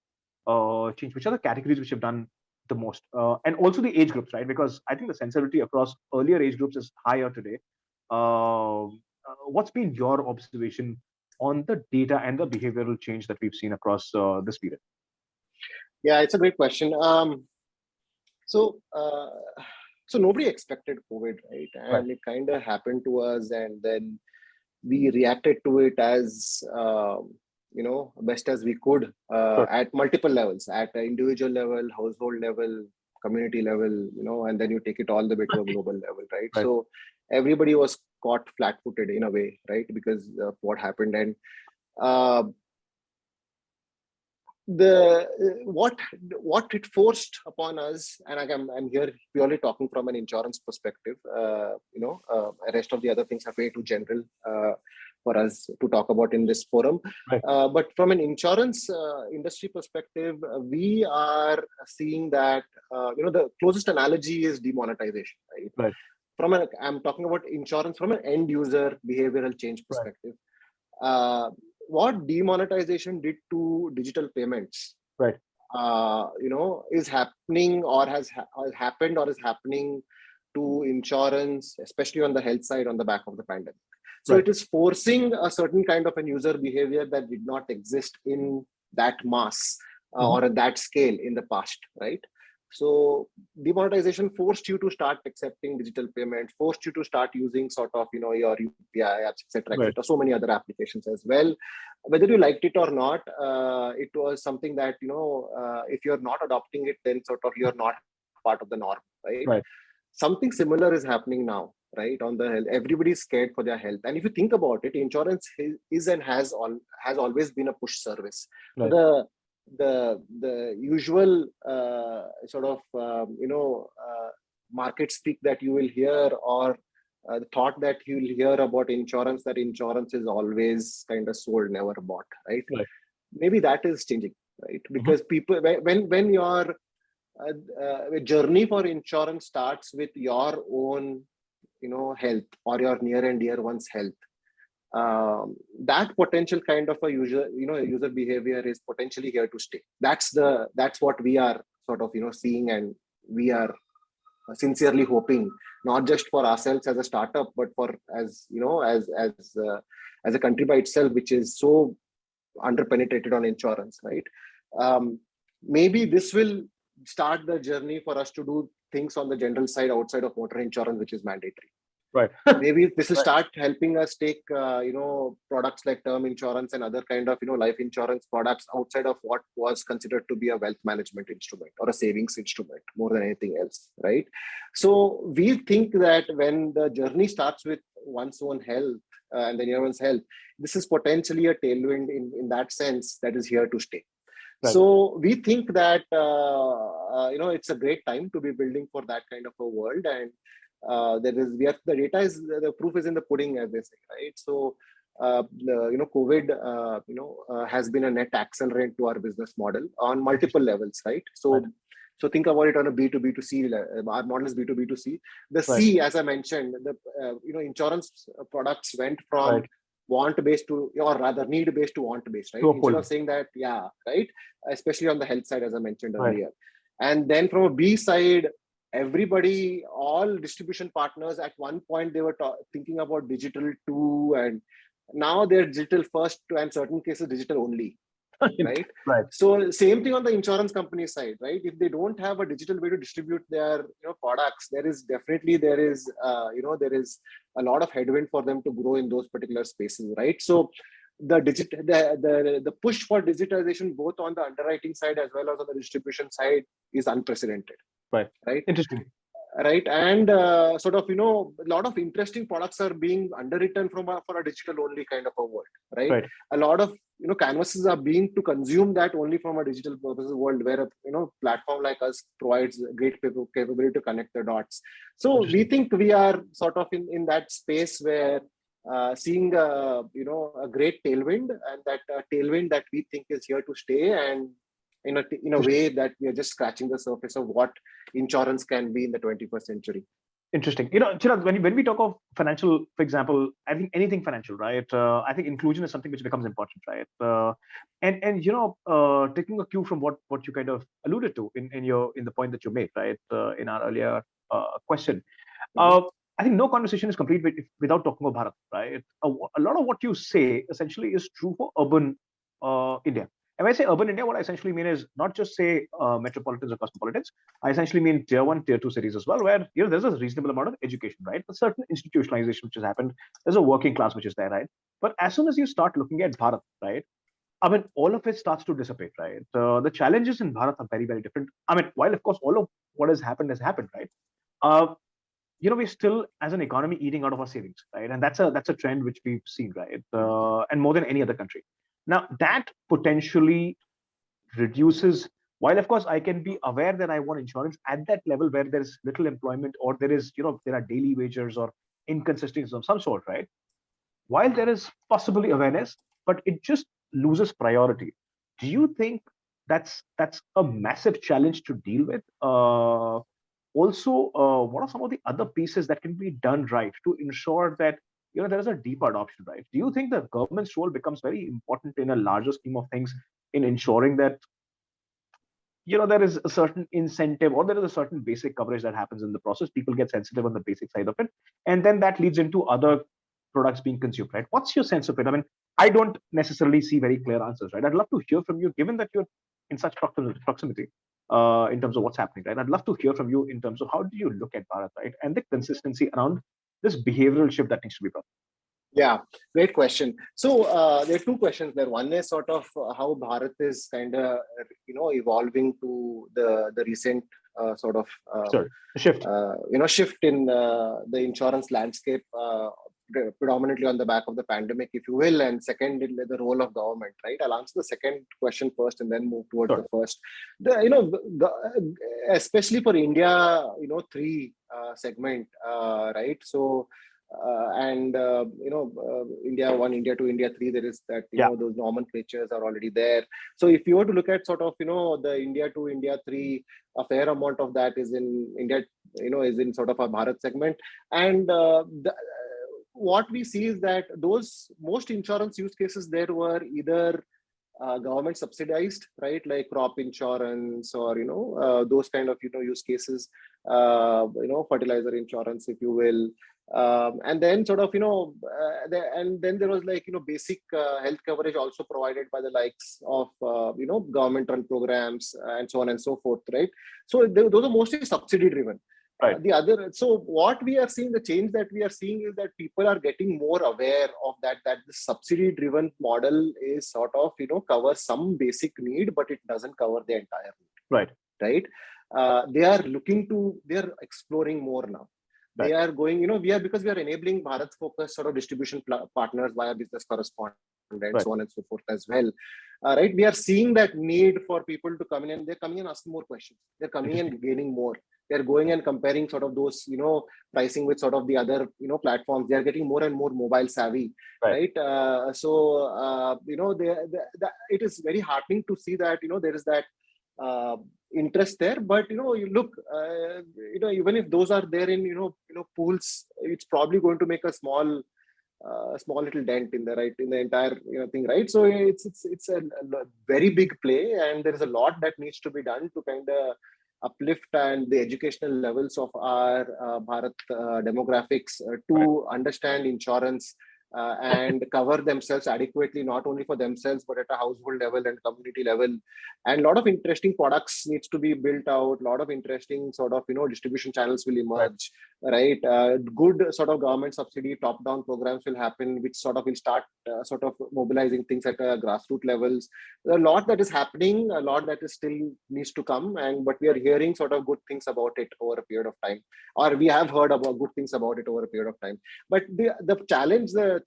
changed? Which are the categories which have done the most, and also the age groups, right? Because I think the sensitivity across earlier age groups is higher today. What's been your observation on the data and the behavioral change that we've seen across this period? Yeah, it's a great question. So, so nobody expected COVID, right? And it kind of happened to us, and then we reacted to it as best as we could at multiple levels, at an individual level, household level, community level, and then you take it all the way to a global level, right? So everybody was caught flat-footed in a way, right? Because of what happened. And what it forced upon us, and I'm here purely talking from an insurance perspective. The rest of the other things are way too general for us to talk about in this forum. But from an insurance industry perspective, we are seeing that the closest analogy is demonetization, right? I'm talking about insurance from an end user behavioral change perspective. What demonetization did to digital payments, is happening or has happened or is happening to insurance, especially on the health side, on the back of the pandemic. So it is forcing a certain kind of an user behavior that did not exist in that mass or at that scale in the past, right? So demonetization forced you to start accepting digital payments, forced you to start using sort of, your UPI apps, etc., so many other applications as well. Whether you liked it or not, it was something that, if you're not adopting it, then sort of you're not part of the norm, right? Something similar is happening now, right? On the health, everybody's scared for their health. And if you think about it, insurance is and has always been a push service. The usual sort of market speak that you will hear, or the thought that you will hear about insurance, that insurance is always kind of sold, never bought, right? Maybe that is changing, right? Because people, when your journey for insurance starts with your own health or your near and dear one's health, that potential kind of a user behavior is potentially here to stay. That's what we are sort of seeing, and we are sincerely hoping, not just for ourselves as a startup, but for as a country by itself, which is so underpenetrated on insurance, right? Maybe this will start the journey for us to do things on the general side outside of motor insurance, which is mandatory. Maybe this will start helping us take products like term insurance and other kind of life insurance products outside of what was considered to be a wealth management instrument or a savings instrument more than anything else, right? So we think that when the journey starts with one's own health and the near one's health, this is potentially a tailwind in that sense that is here to stay. So we think that it's a great time to be building for that kind of a world, and the data is, the proof is in the pudding, as they say, right? So COVID has been a net accelerant to our business model on multiple levels, right? So think about it on a B2B2C. Our model is B2B2C. The C, as I mentioned, the insurance products went from want-based to, or rather need-based to want-based, right? Instead of saying that, right? Especially on the health side, as I mentioned earlier. And then from a B side, everybody, all distribution partners, at one point they were thinking about digital too, and now they're digital first to, and certain cases digital only, right? So same thing on the insurance company side, right? If they don't have a digital way to distribute their products, there is a lot of headwind for them to grow in those particular spaces, right? So the push for digitization, both on the underwriting side as well as on the distribution side, is unprecedented. Right. Interesting. Right. And sort of, a lot of interesting products are being underwritten for a digital only kind of a world, right? A lot of, canvases are being to consume that only from a digital purposes world, where a, platform like us provides great capability to connect the dots. So we think we are sort of in that space where seeing a great tailwind, and that tailwind that we think is here to stay, and in a way that we are just scratching the surface of what insurance can be in the 21st century. Interesting. Chirag, when we talk of financial, for example, I think anything financial, right? I think inclusion is something which becomes important, right? And taking a cue from what you kind of alluded to in the point that you made, right? In our earlier question, Mhm. I think no conversation is complete without talking about Bharat, right? A lot of what you say essentially is true for urban India. And when I say urban India, what I essentially mean is not just say metropolitans or cosmopolitans. I essentially mean tier one, tier two cities as well, where there's a reasonable amount of education, right? A certain institutionalization which has happened. There's a working class which is there, right? But as soon as you start looking at Bharat, right? I mean, all of it starts to dissipate, right? The challenges in Bharat are very, very different. I mean, while of course all of what has happened, right? Uh, we're still as an economy eating out of our savings, right? And that's a trend which we've seen, right? And more than any other country. Now that potentially reduces. While of course I can be aware that I want insurance at that level where there is little employment, or there are daily wagers or inconsistencies of some sort, right? While there is possibly awareness, but it just loses priority. Do you think that's a massive challenge to deal with? Also, what are some of the other pieces that can be done right to ensure that there is a deeper adoption, right? Do you think the government's role becomes very important in a larger scheme of things in ensuring that there is a certain incentive, or there is a certain basic coverage that happens in the process? People get sensitive on the basic side of it, and then that leads into other products being consumed, right? What's your sense of it? I mean, I don't necessarily see very clear answers, right? I'd love to hear from you, given that you're in such proximity in terms of what's happening, right? I'd love to hear from you in terms of how do you look at Bharat, right, and the consistency around this behavioral shift that needs to be brought. Yeah, great question. So there are two questions there. One is sort of how Bharat is kind of evolving to the recent sort of Sure, the shift. shift in the insurance landscape, predominantly on the back of the pandemic, if you will, and second, in the role of government. Right. I'll answer the second question first, and then move towards Sure. the first. Especially for India, three segment, right? So. India 1, India 2, India 3, there is that, Yeah. those nomenclatures are already there. So if you were to look at sort of, the India 2, India 3, a fair amount of that is in India, is in sort of a Bharat segment. And what we see is that those most insurance use cases there were either government subsidized, right, like crop insurance, or those kind of use cases, fertilizer insurance, if you will, and then sort of and then there was like basic health coverage also provided by the likes of government run programs, and so on and so forth, right? So those are mostly subsidy driven. Right. So what we are seeing, the change that we are seeing is that people are getting more aware of that the subsidy driven model is sort of covers some basic need, but it doesn't cover the entire need. Right. They are exploring more now. Right. They are going, because we are enabling Bharat's focus sort of distribution partners via business correspondent, and so on and so forth as well. Right. We are seeing that need for people to come in, and they're coming and asking more questions. They're coming and gaining more. They're going and comparing sort of those, pricing with sort of the other, platforms. They're getting more and more mobile savvy, right? It is very heartening to see that, there is that interest there. But, you look, even if those are there in, pools, it's probably going to make a small little dent in the entire thing, right? So it's a very big play, and there is a lot that needs to be done to kind of uplift and the educational levels of our Bharat demographics to understand insurance and cover themselves adequately, not only for themselves, but at a household level and community level. And a lot of interesting products needs to be built out. A lot of interesting sort of, distribution channels will emerge, right? Good sort of government subsidy top-down programs will happen, which sort of will start sort of mobilizing things at a grassroots levels. There's a lot that is happening, a lot that is still needs to come, but we are hearing sort of good things about it over a period of time, or we have heard about good things about it over a period of time. But the challenge that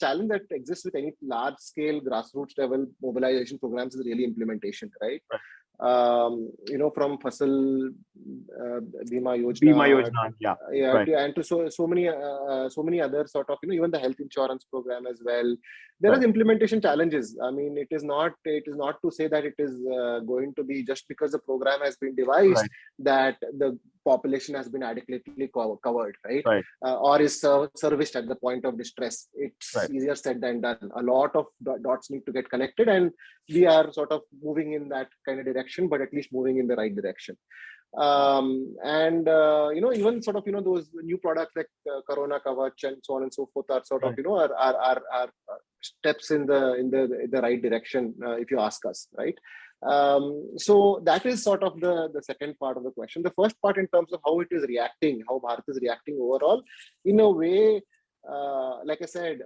exists with any large scale grassroots level mobilization programs is really implementation, right? from Fasal Bima Bima Yojana, Yojana, yeah, yeah, right, and to so many other sort of, even the health insurance program as well. There is right, implementation challenges. I mean, it is not to say that it is going to be just because the program has been devised right, that the population has been adequately covered, right? right, Or is serviced at the point of distress. It's right, easier said than done. A lot of dots need to get connected, and we are sort of moving in that kind of direction, but at least moving in the right direction. And even sort of those new products like Corona Kavach and so on and so forth are sort of right. are steps in the right direction, if you ask us, right? So that is sort of the second part of the question. The first part, in terms of how it is reacting, how Bharat is reacting overall, in a way, like I said,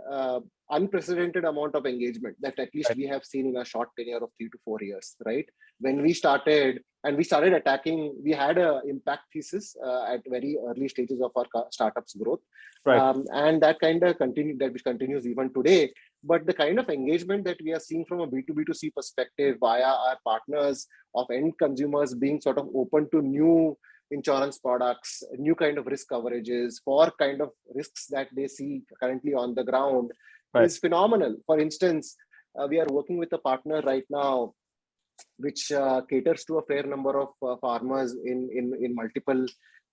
unprecedented amount of engagement that at least Right. we have seen in a short tenure of 3 to 4 years, right? When we started attacking, we had a impact thesis at very early stages of our startup's growth, Right. and that kind of continues even today. But the kind of engagement that we are seeing from a B2B2C perspective via our partners of end consumers being sort of open to new insurance products, new kind of risk coverages for kind of risks that they see currently on the ground Right. is phenomenal. For instance, we are working with a partner right now which caters to a fair number of farmers in multiple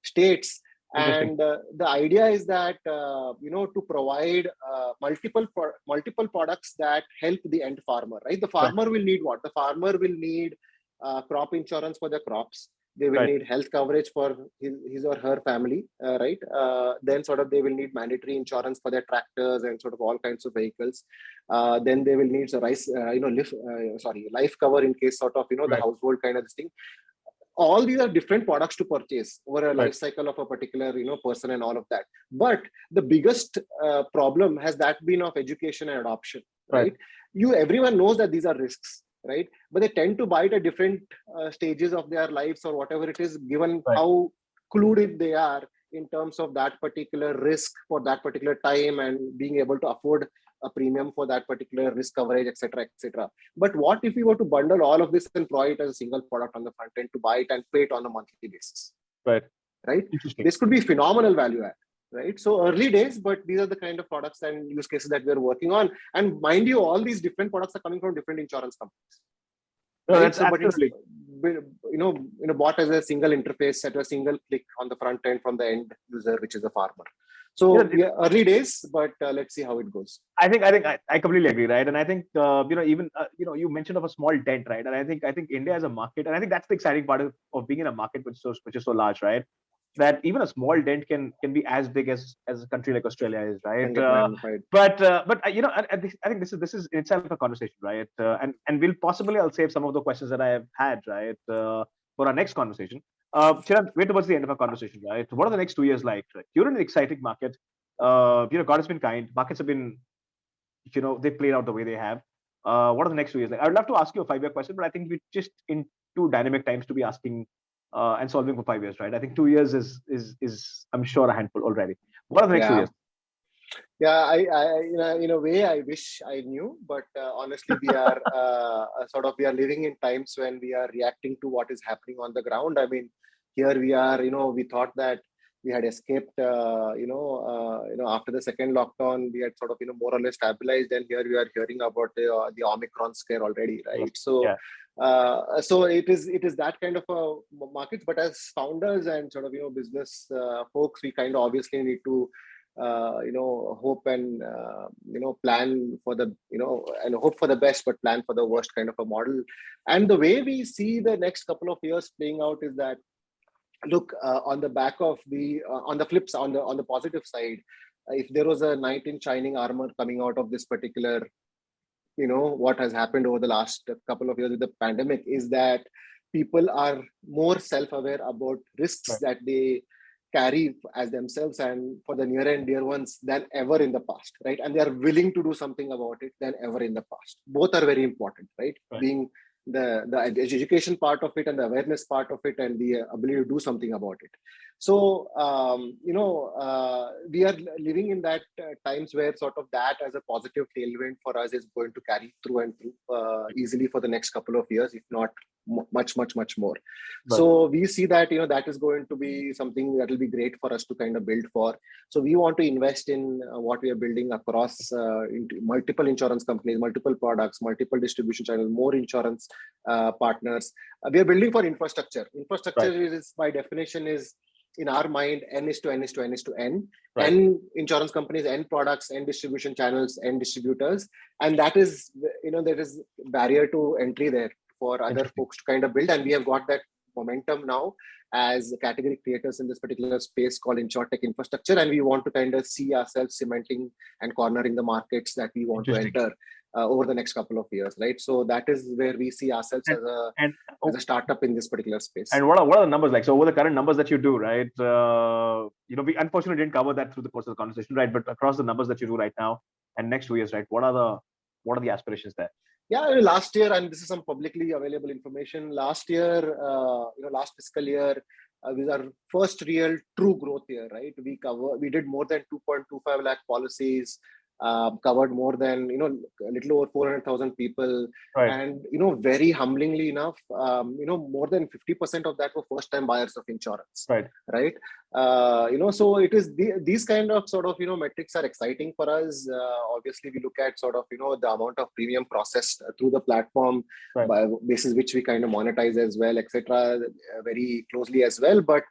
states. Interesting. And the idea is that to provide multiple products that help the end farmer. Right, the Right. farmer will need what? The farmer will need crop insurance for their crops. They will Right. need health coverage for his or her family, right? Then sort of they will need mandatory insurance for their tractors and sort of all kinds of vehicles. Then they will need life cover in case sort of the Right. household kind of this thing. All these are different products to purchase over a Right. life cycle of a particular person and all of that. But the biggest problem has that been of education and adoption, Right. right? Everyone knows that these are risks, right? But they tend to buy it at different stages of their lives or whatever it is, given Right. how clued in they are in terms of that particular risk for that particular time and being able to afford a premium for that particular risk coverage, etc., etc. But what if we were to bundle all of this and provide it as a single product on the front end to buy it and pay it on a monthly basis, Right. right? Interesting. This could be phenomenal value add, right? So early days, but these are the kind of products and use cases that we're working on. And mind you, all these different products are coming from different insurance companies, No, right? that's So, but it's absolutely bought as a single interface at a single click on the front end from the end user, which is a farmer. So yeah. we are early days, but let's see how it goes. I completely agree, right? And I think even you mentioned of a small dent, right? And I think India as a market, and I think that's the exciting part of being in a market which is so large, right? That even a small dent can be as big as a country like Australia is, right? Can get magnified. But I think this is in itself a conversation, right? And I'll save some of the questions that I have had, right, for our next conversation. Chirag, we're towards the end of our conversation, right? What are the next 2 years like? Right? You're in an exciting market. God has been kind. Markets have been, they played out the way they have. What are the next 2 years like? I would love to ask you a 5-year question, but I think we're just in too dynamic times to be asking and solving for 5 years, right? I think 2 years is I'm sure a handful already. What are the next 2 Yeah. years? Yeah, in a way, I wish I knew, but honestly, we are we are living in times when we are reacting to what is happening on the ground. I mean, here we are. We thought that we had escaped. After the second lockdown, we had sort of more or less stabilized, and here we are hearing about the Omicron scare already, right? Yes. So. Yeah. So it is that kind of a market, but as founders and sort of business folks, we kind of obviously need to hope and plan for the and hope for the best, but plan for the worst kind of a model. And the way we see the next couple of years playing out is that, look, on the back of the on the flips on the positive side, if there was a knight in shining armor coming out of this particular what has happened over the last couple of years with the pandemic, is that people are more self-aware about risks Right. that they carry as themselves and for the near and dear ones than ever in the past, right? And they are willing to do something about it than ever in the past. Both are very important, right? Right. Being the education part of it and the awareness part of it and the ability to do something about it. So we are living in that times where sort of that as a positive tailwind for us is going to carry through and through easily for the next couple of years, if not much more. Right. So we see that that is going to be something that will be great for us to kind of build for. So we want to invest in what we are building across into multiple insurance companies, multiple products, multiple distribution channels, more insurance partners. We are building for infrastructure. Infrastructure Right. is by definition is in our mind n is to n is to n is to n. Right. N insurance companies, n products, n distribution channels, n distributors, and that is there is barrier to entry there for other Interesting. folks to kind of build, and we have got that momentum now as category creators in this particular space called InsurTech infrastructure, and we want to kind of see ourselves cementing and cornering the markets that we want to enter over the next couple of years, right? So that is where we see ourselves as a startup in this particular space. And what are the numbers like? So over the current numbers that you do, right? We unfortunately didn't cover that through the course of the conversation, right? But across the numbers that you do right now and next 2 years, right? What are the aspirations there? Yeah, last year, and this is some publicly available information. Last year, last fiscal year, was our first real true growth year, right? We did more than 2.25 lakh policies, covered more than a little over 400,000 people, right. And very humblingly enough, more than 50% of that were first-time buyers of insurance, right? So it is these kind of sort of metrics are exciting for us. Obviously, we look at sort of the amount of premium processed through the platform, by basis which we kind of monetize as well, etc. Very closely as well, but.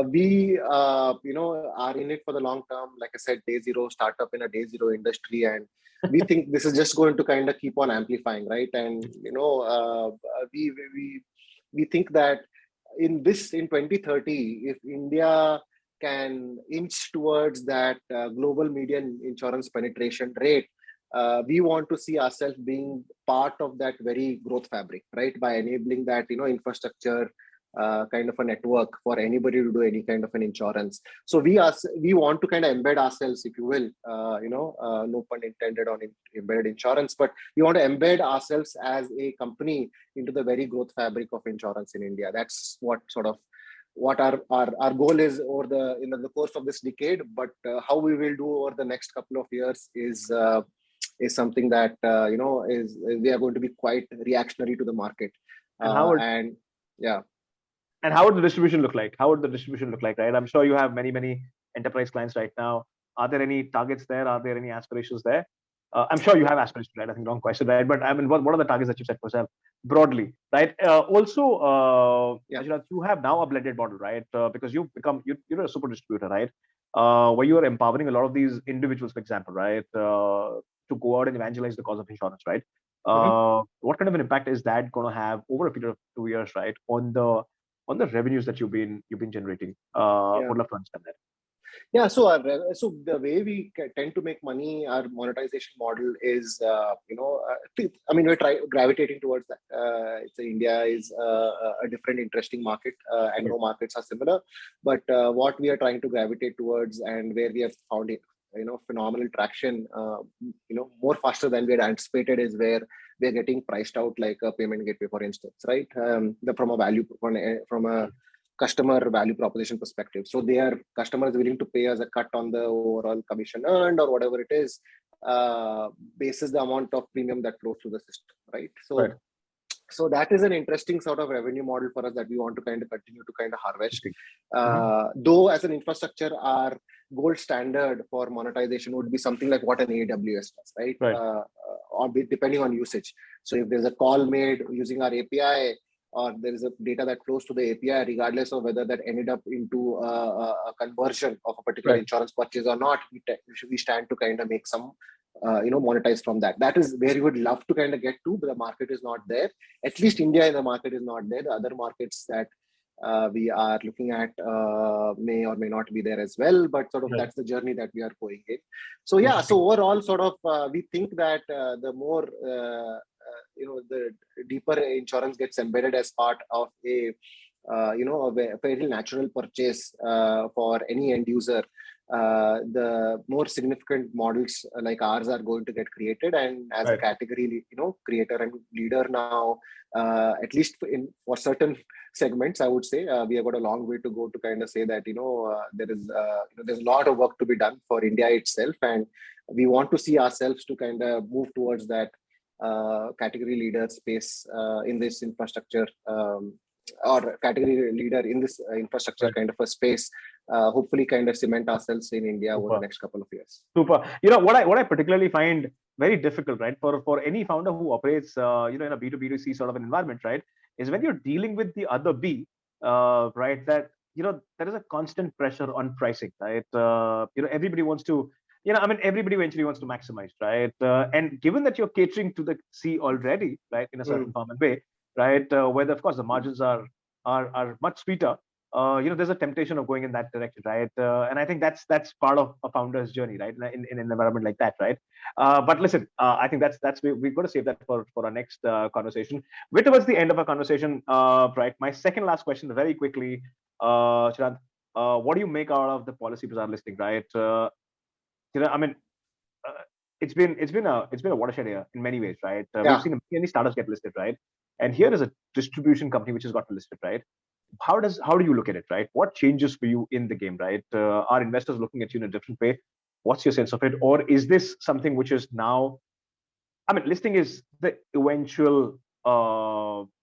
We are in it for the long term. Like I said, day zero startup in a day zero industry, and we think this is just going to kind of keep on amplifying, right? And we think that in 2030, if India can inch towards that global median insurance penetration rate, we want to see ourselves being part of that very growth fabric, right? By enabling that infrastructure. Kind of a network for anybody to do any kind of an insurance. So we want to kind of embed ourselves, if you will, no pun intended on embedded insurance, but we want to embed ourselves as a company into the very growth fabric of insurance in India. That's what our goal is over the course of this decade. But how we will do over the next couple of years is something that is we are going to be quite reactionary to the market. And how would the distribution look like? Right? I'm sure you have many enterprise clients right now. Are there any targets there? Are there any aspirations there? I'm sure you have aspirations, right? I think wrong question, right? But I mean, what are the targets that you set for yourself broadly, right? You have now a blended model, right? Because you're a super distributor, right? Where you are empowering a lot of these individuals, for example, right? To go out and evangelize the cause of insurance, right? What kind of an impact is that going to have over a period of 2 years, right, on the revenues that you've been generating? Would love to understand that. Yeah, so the way we tend to make money, our monetization model is, we're gravitating towards that. India is a different, interesting market, and no markets are similar. But what we are trying to gravitate towards, and where we have found it, phenomenal traction, more faster than we had anticipated, is where we're getting priced out like a payment gateway, for instance, right? From a customer value proposition perspective. So customers willing to pay us a cut on the overall commission earned or whatever it is, basis the amount of premium that flows through the system, right? So that is an interesting sort of revenue model for us that we want to kind of continue to kind of harvest. Though as an infrastructure, our gold standard for monetization would be something like what an AWS does, right? Or depending on usage. So if there's a call made using our API, or there is a data that flows to the API, regardless of whether that ended up into a conversion of a particular insurance purchase or not, we stand to kind of make some, monetize from that. That is where we would love to kind of get to, but the market is not there. At least India in the market is not there. The other markets that we are looking at may or may not be there as well, but sort of that's the journey that we are going in. So so overall, sort of we think that the more the deeper insurance gets embedded as part of a a very natural purchase for any end user. The more significant models like ours are going to get created, and as a Right. category, creator and leader now, at least for certain segments, I would say we have got a long way to go to kind of say that there's a lot of work to be done for India itself, and we want to see ourselves to kind of move towards that category leader space in this infrastructure. Or category leader in this infrastructure Right. kind of a space, hopefully kind of cement ourselves in India over the Super. next couple of years. Super. What I particularly find very difficult, right, for any founder who operates, in a B2B2C sort of an environment, right, is when you're dealing with the other B, right, that there is a constant pressure on pricing, right? Everybody wants to, everybody eventually wants to maximize, right? And given that you're catering to the C already, right, in a certain form and way, right, where of course the margins are much sweeter, there's a temptation of going in that direction, right? And I think that's part of a founder's journey, right? In an environment like that, right? But listen, I think we've got to save that for our next conversation. We're towards the end of our conversation, right? My second last question, very quickly, Chirag, what do you make out of the Policy Bazaar listing, right? I mean, uh, it's been a watershed here in many ways, right? We've Yeah. seen many startups get listed, right? And here is a distribution company which has got listed, right? How do you look at it, right? What changes for you in the game, right? Are investors looking at you in a different way? What's your sense of it? Or is this something which is now, listing is the eventual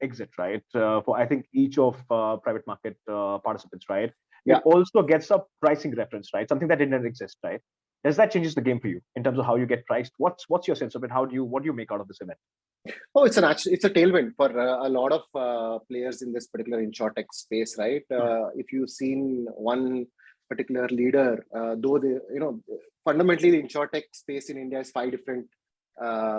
exit, right? For I think each of private market participants, right? It Yeah. also gets a pricing reference, right? Something that didn't exist, right? Does that changes the game for you in terms of how you get priced? What's your sense of it? What do you make out of this event? Oh, it's a tailwind for a lot of players in this particular insurtech space, right? Hmm. If you've seen one particular leader, though fundamentally the insurtech space in India is five different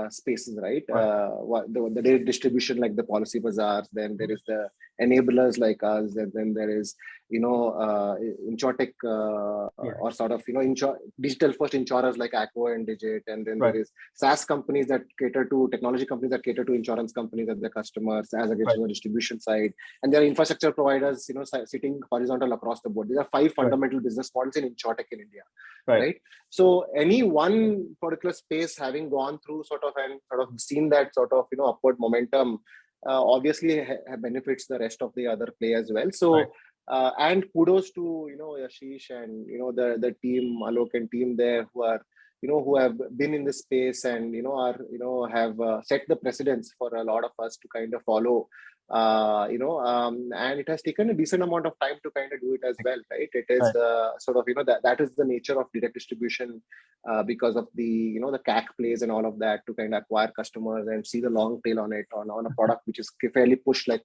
spaces, right? Right. The data distribution like the Policy Bazaars, then there is the enablers like us, and then there is insurtech Yeah. or sort of digital first insurers like Aqua and Digit, and then there Right. is SaaS companies that cater to technology companies that cater to insurance companies as their customers, as against Right. the distribution side, and there are infrastructure providers, sitting horizontal across the board. These are five Right. fundamental business models in insurtech in India, Right. right? So any one particular space having gone through sort of and sort of seen that sort of upward momentum, obviously benefits the rest of the other play as well. Right. So and kudos to Yashish and the team, Alok and team there, who have been in this space and are have set the precedence for a lot of us to kind of follow. And it has taken a decent amount of time to kind of do it as well, right? It is Right. sort of that is the nature of direct distribution, because of the the CAC plays and all of that, to kind of acquire customers and see the long tail on it on a product which is fairly pushed like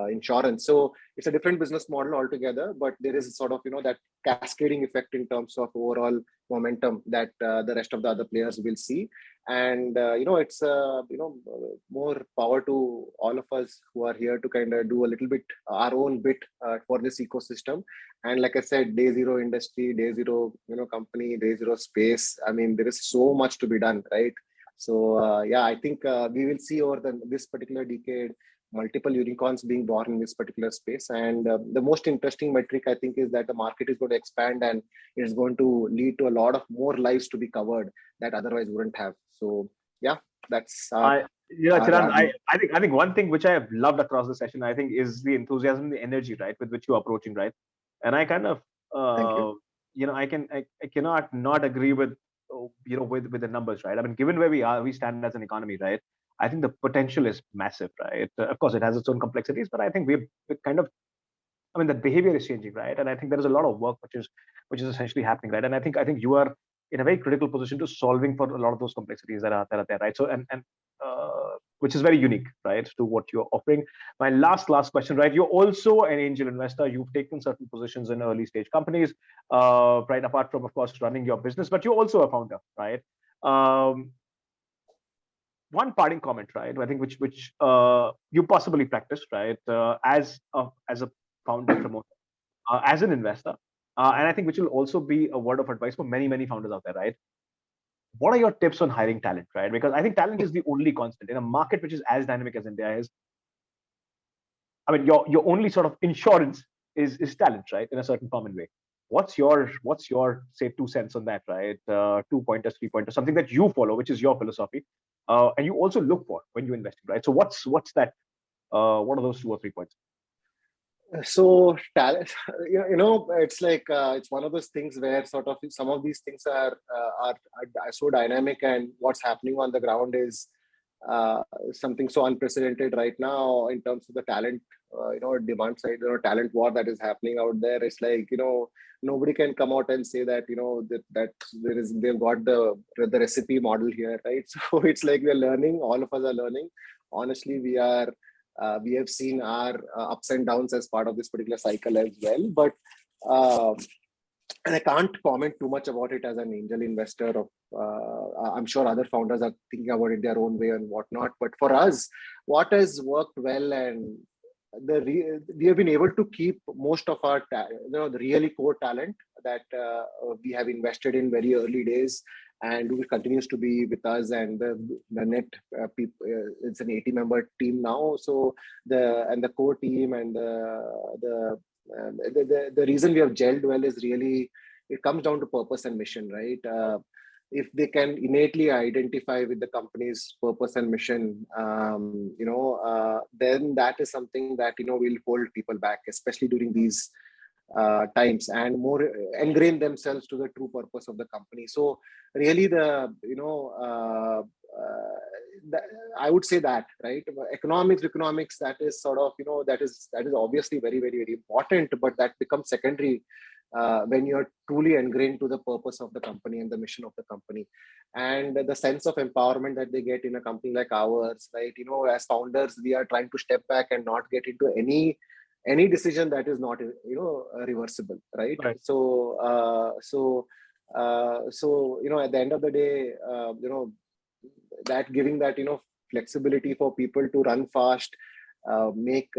insurance. So it's a different business model altogether, but there is sort of that cascading effect in terms of overall momentum that the rest of the other players will see. And it's more power to all of us who are here to kind of do a little bit our own bit for this ecosystem. And like I said, day zero industry, day zero company, day zero space, I mean, there is so much to be done, right? So yeah, I think we will see over this particular decade multiple unicorns being born in this particular space. And the most interesting metric, I think, is that the market is going to expand, and it is going to lead to a lot of more lives to be covered that otherwise wouldn't have. So yeah, that's I, Chirag, our view. I think one thing which I have loved across the session, I think, is the enthusiasm, the energy, right, with which you're approaching, right? And I kind of, Thank you. I cannot not agree with, with the numbers, right? I mean, given where we stand as an economy, right? I think the potential is massive, right? Of course, it has its own complexities, but I think we're kind of, the behavior is changing, right? And I think there is a lot of work which is essentially happening, right? And I think you are in a very critical position to solving for a lot of those complexities that are there, right? So and which is very unique, right, to what you're offering. My last question, right? You're also an angel investor. You've taken certain positions in early stage companies, right? Apart from, of course, running your business, but you're also a founder, right? Um, One parting comment, right? I think which you possibly practice, right? As a founder promoter, as an investor, and I think which will also be a word of advice for many founders out there, right? What are your tips on hiring talent, right? Because I think talent is the only constant in a market which is as dynamic as India is. I mean, your only sort of insurance is talent, right? In a certain common way. What's your say 2 cents on that, right? 2 pointers, 3 pointers, something that you follow, which is your philosophy, and you also look for when you invest, right? So what's that? What are those 2 or 3 points? So talent, it's like it's one of those things where sort of some of these things are so dynamic, and what's happening on the ground is something so unprecedented right now in terms of the talent, demand side, talent war that is happening out there. It's like, nobody can come out and say that, that they've got the recipe model here, right? So it's like we're learning, all of us are learning. Honestly, we have seen our ups and downs as part of this particular cycle as well. But uh, and I can't comment too much about it as an angel investor. I'm sure other founders are thinking about it their own way and whatnot. But for us, what has worked well, and we have been able to keep most of our the really core talent that we have invested in very early days, and who continues to be with us. And the net people, it's an 80-member team now. So the core team and the reason we have gelled well is really, it comes down to purpose and mission, right? If they can innately identify with the company's purpose and mission, then that is something that will hold people back, especially during these times, and more ingrain themselves to the true purpose of the company. So really, I would say that, right? Economics, that is sort of, that is obviously very, very, very important, but that becomes secondary when you're truly ingrained to the purpose of the company and the mission of the company, and the sense of empowerment that they get in a company like ours, right? As founders, we are trying to step back and not get into any decision that is not reversible, right? Right. So at the end of the day, that giving that flexibility for people to run fast, make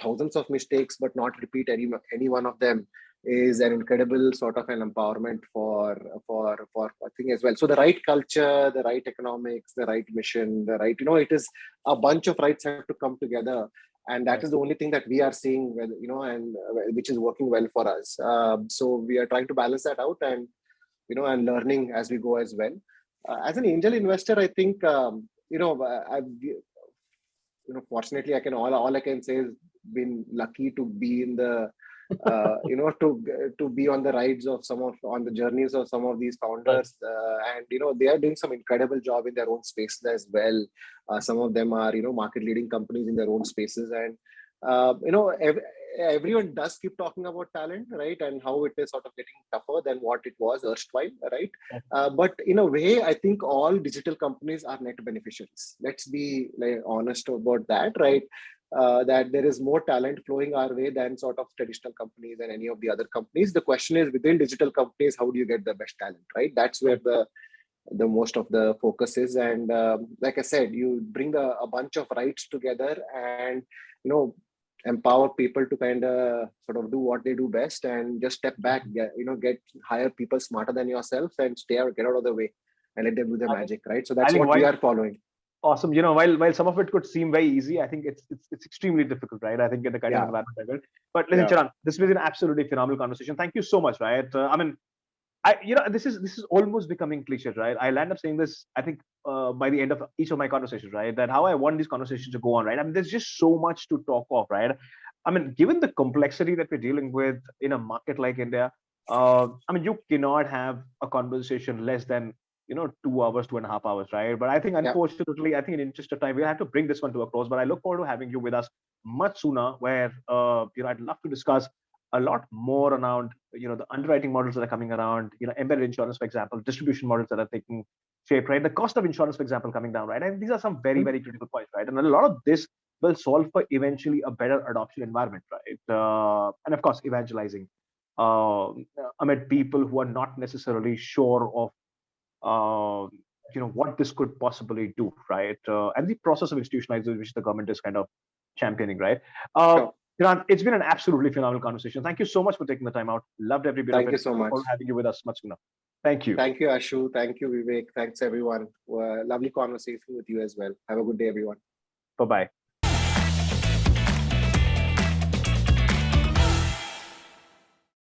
thousands of mistakes but not repeat any one of them, is an incredible sort of an empowerment for I think as well. So the right culture, the right economics, the right mission, the right, it is a bunch of rights have to come together, and that Right. is the only thing that we are seeing, and which is working well for us. So we are trying to balance that out, and and learning as we go as well. As an angel investor, I think I've fortunately, I can all I can say is been lucky to be in the to be on the rides of on the journeys of some of these Right. founders, and they are doing some incredible job in their own spaces as well. Some of them are market leading companies in their own spaces, and everyone does keep talking about talent, right? And how it is sort of getting tougher than what it was erstwhile, right? Right. But in a way, I think all digital companies are net beneficiaries. Let's be honest about that, right? That there is more talent flowing our way than sort of traditional companies and any of the other companies. The question is, within digital companies, how do you get the best talent, right? That's where Right. the most of the focus is. And like I said, you bring a bunch of rights together, and empower people to kind of sort of do what they do best, and just step back, get hire people smarter than yourself, and get out of the way, and let them do their I think magic, right? So I that's think what we while are following. awesome, while some of it could seem very easy, I think it's extremely difficult, right? I think in the kind of Yeah, environment we're in. But listen, yeah, Charan, this was an absolutely phenomenal conversation. Thank you so much, right? I mean, this is almost becoming cliche, right? I'll end up saying this, I think, by the end of each of my conversations, right? That how I want these conversations to go on, right? I mean, there's just so much to talk of, right? I mean, given the complexity that we're dealing with in a market like India, I mean, you cannot have a conversation less than 2 hours, 2.5 hours, right? But I think, yeah. unfortunately, I think in interest of time, we'll have to bring this one to a close. But I look forward to having you with us much sooner, where I'd love to discuss a lot more around the underwriting models that are coming around, embedded insurance, for example, distribution models that are taking shape, right? The cost of insurance, for example, coming down, right? And these are some very, very critical points, right? And a lot of this will solve for eventually a better adoption environment, right? And of course, evangelizing uh, amid people who are not necessarily sure of what this could possibly do, right? And the process of institutionalization, which the government is kind of championing, right? Uh, Sure. Grant, it's been an absolutely phenomenal conversation. Thank you so much for taking the time out. Loved every bit of Thank it. you so Look much. forward to having you with us much sooner. Thank you. Thank you, Ashu. Thank you, Vivek. Thanks, everyone. Lovely conversation with you as well. Have a good day, everyone. Bye bye.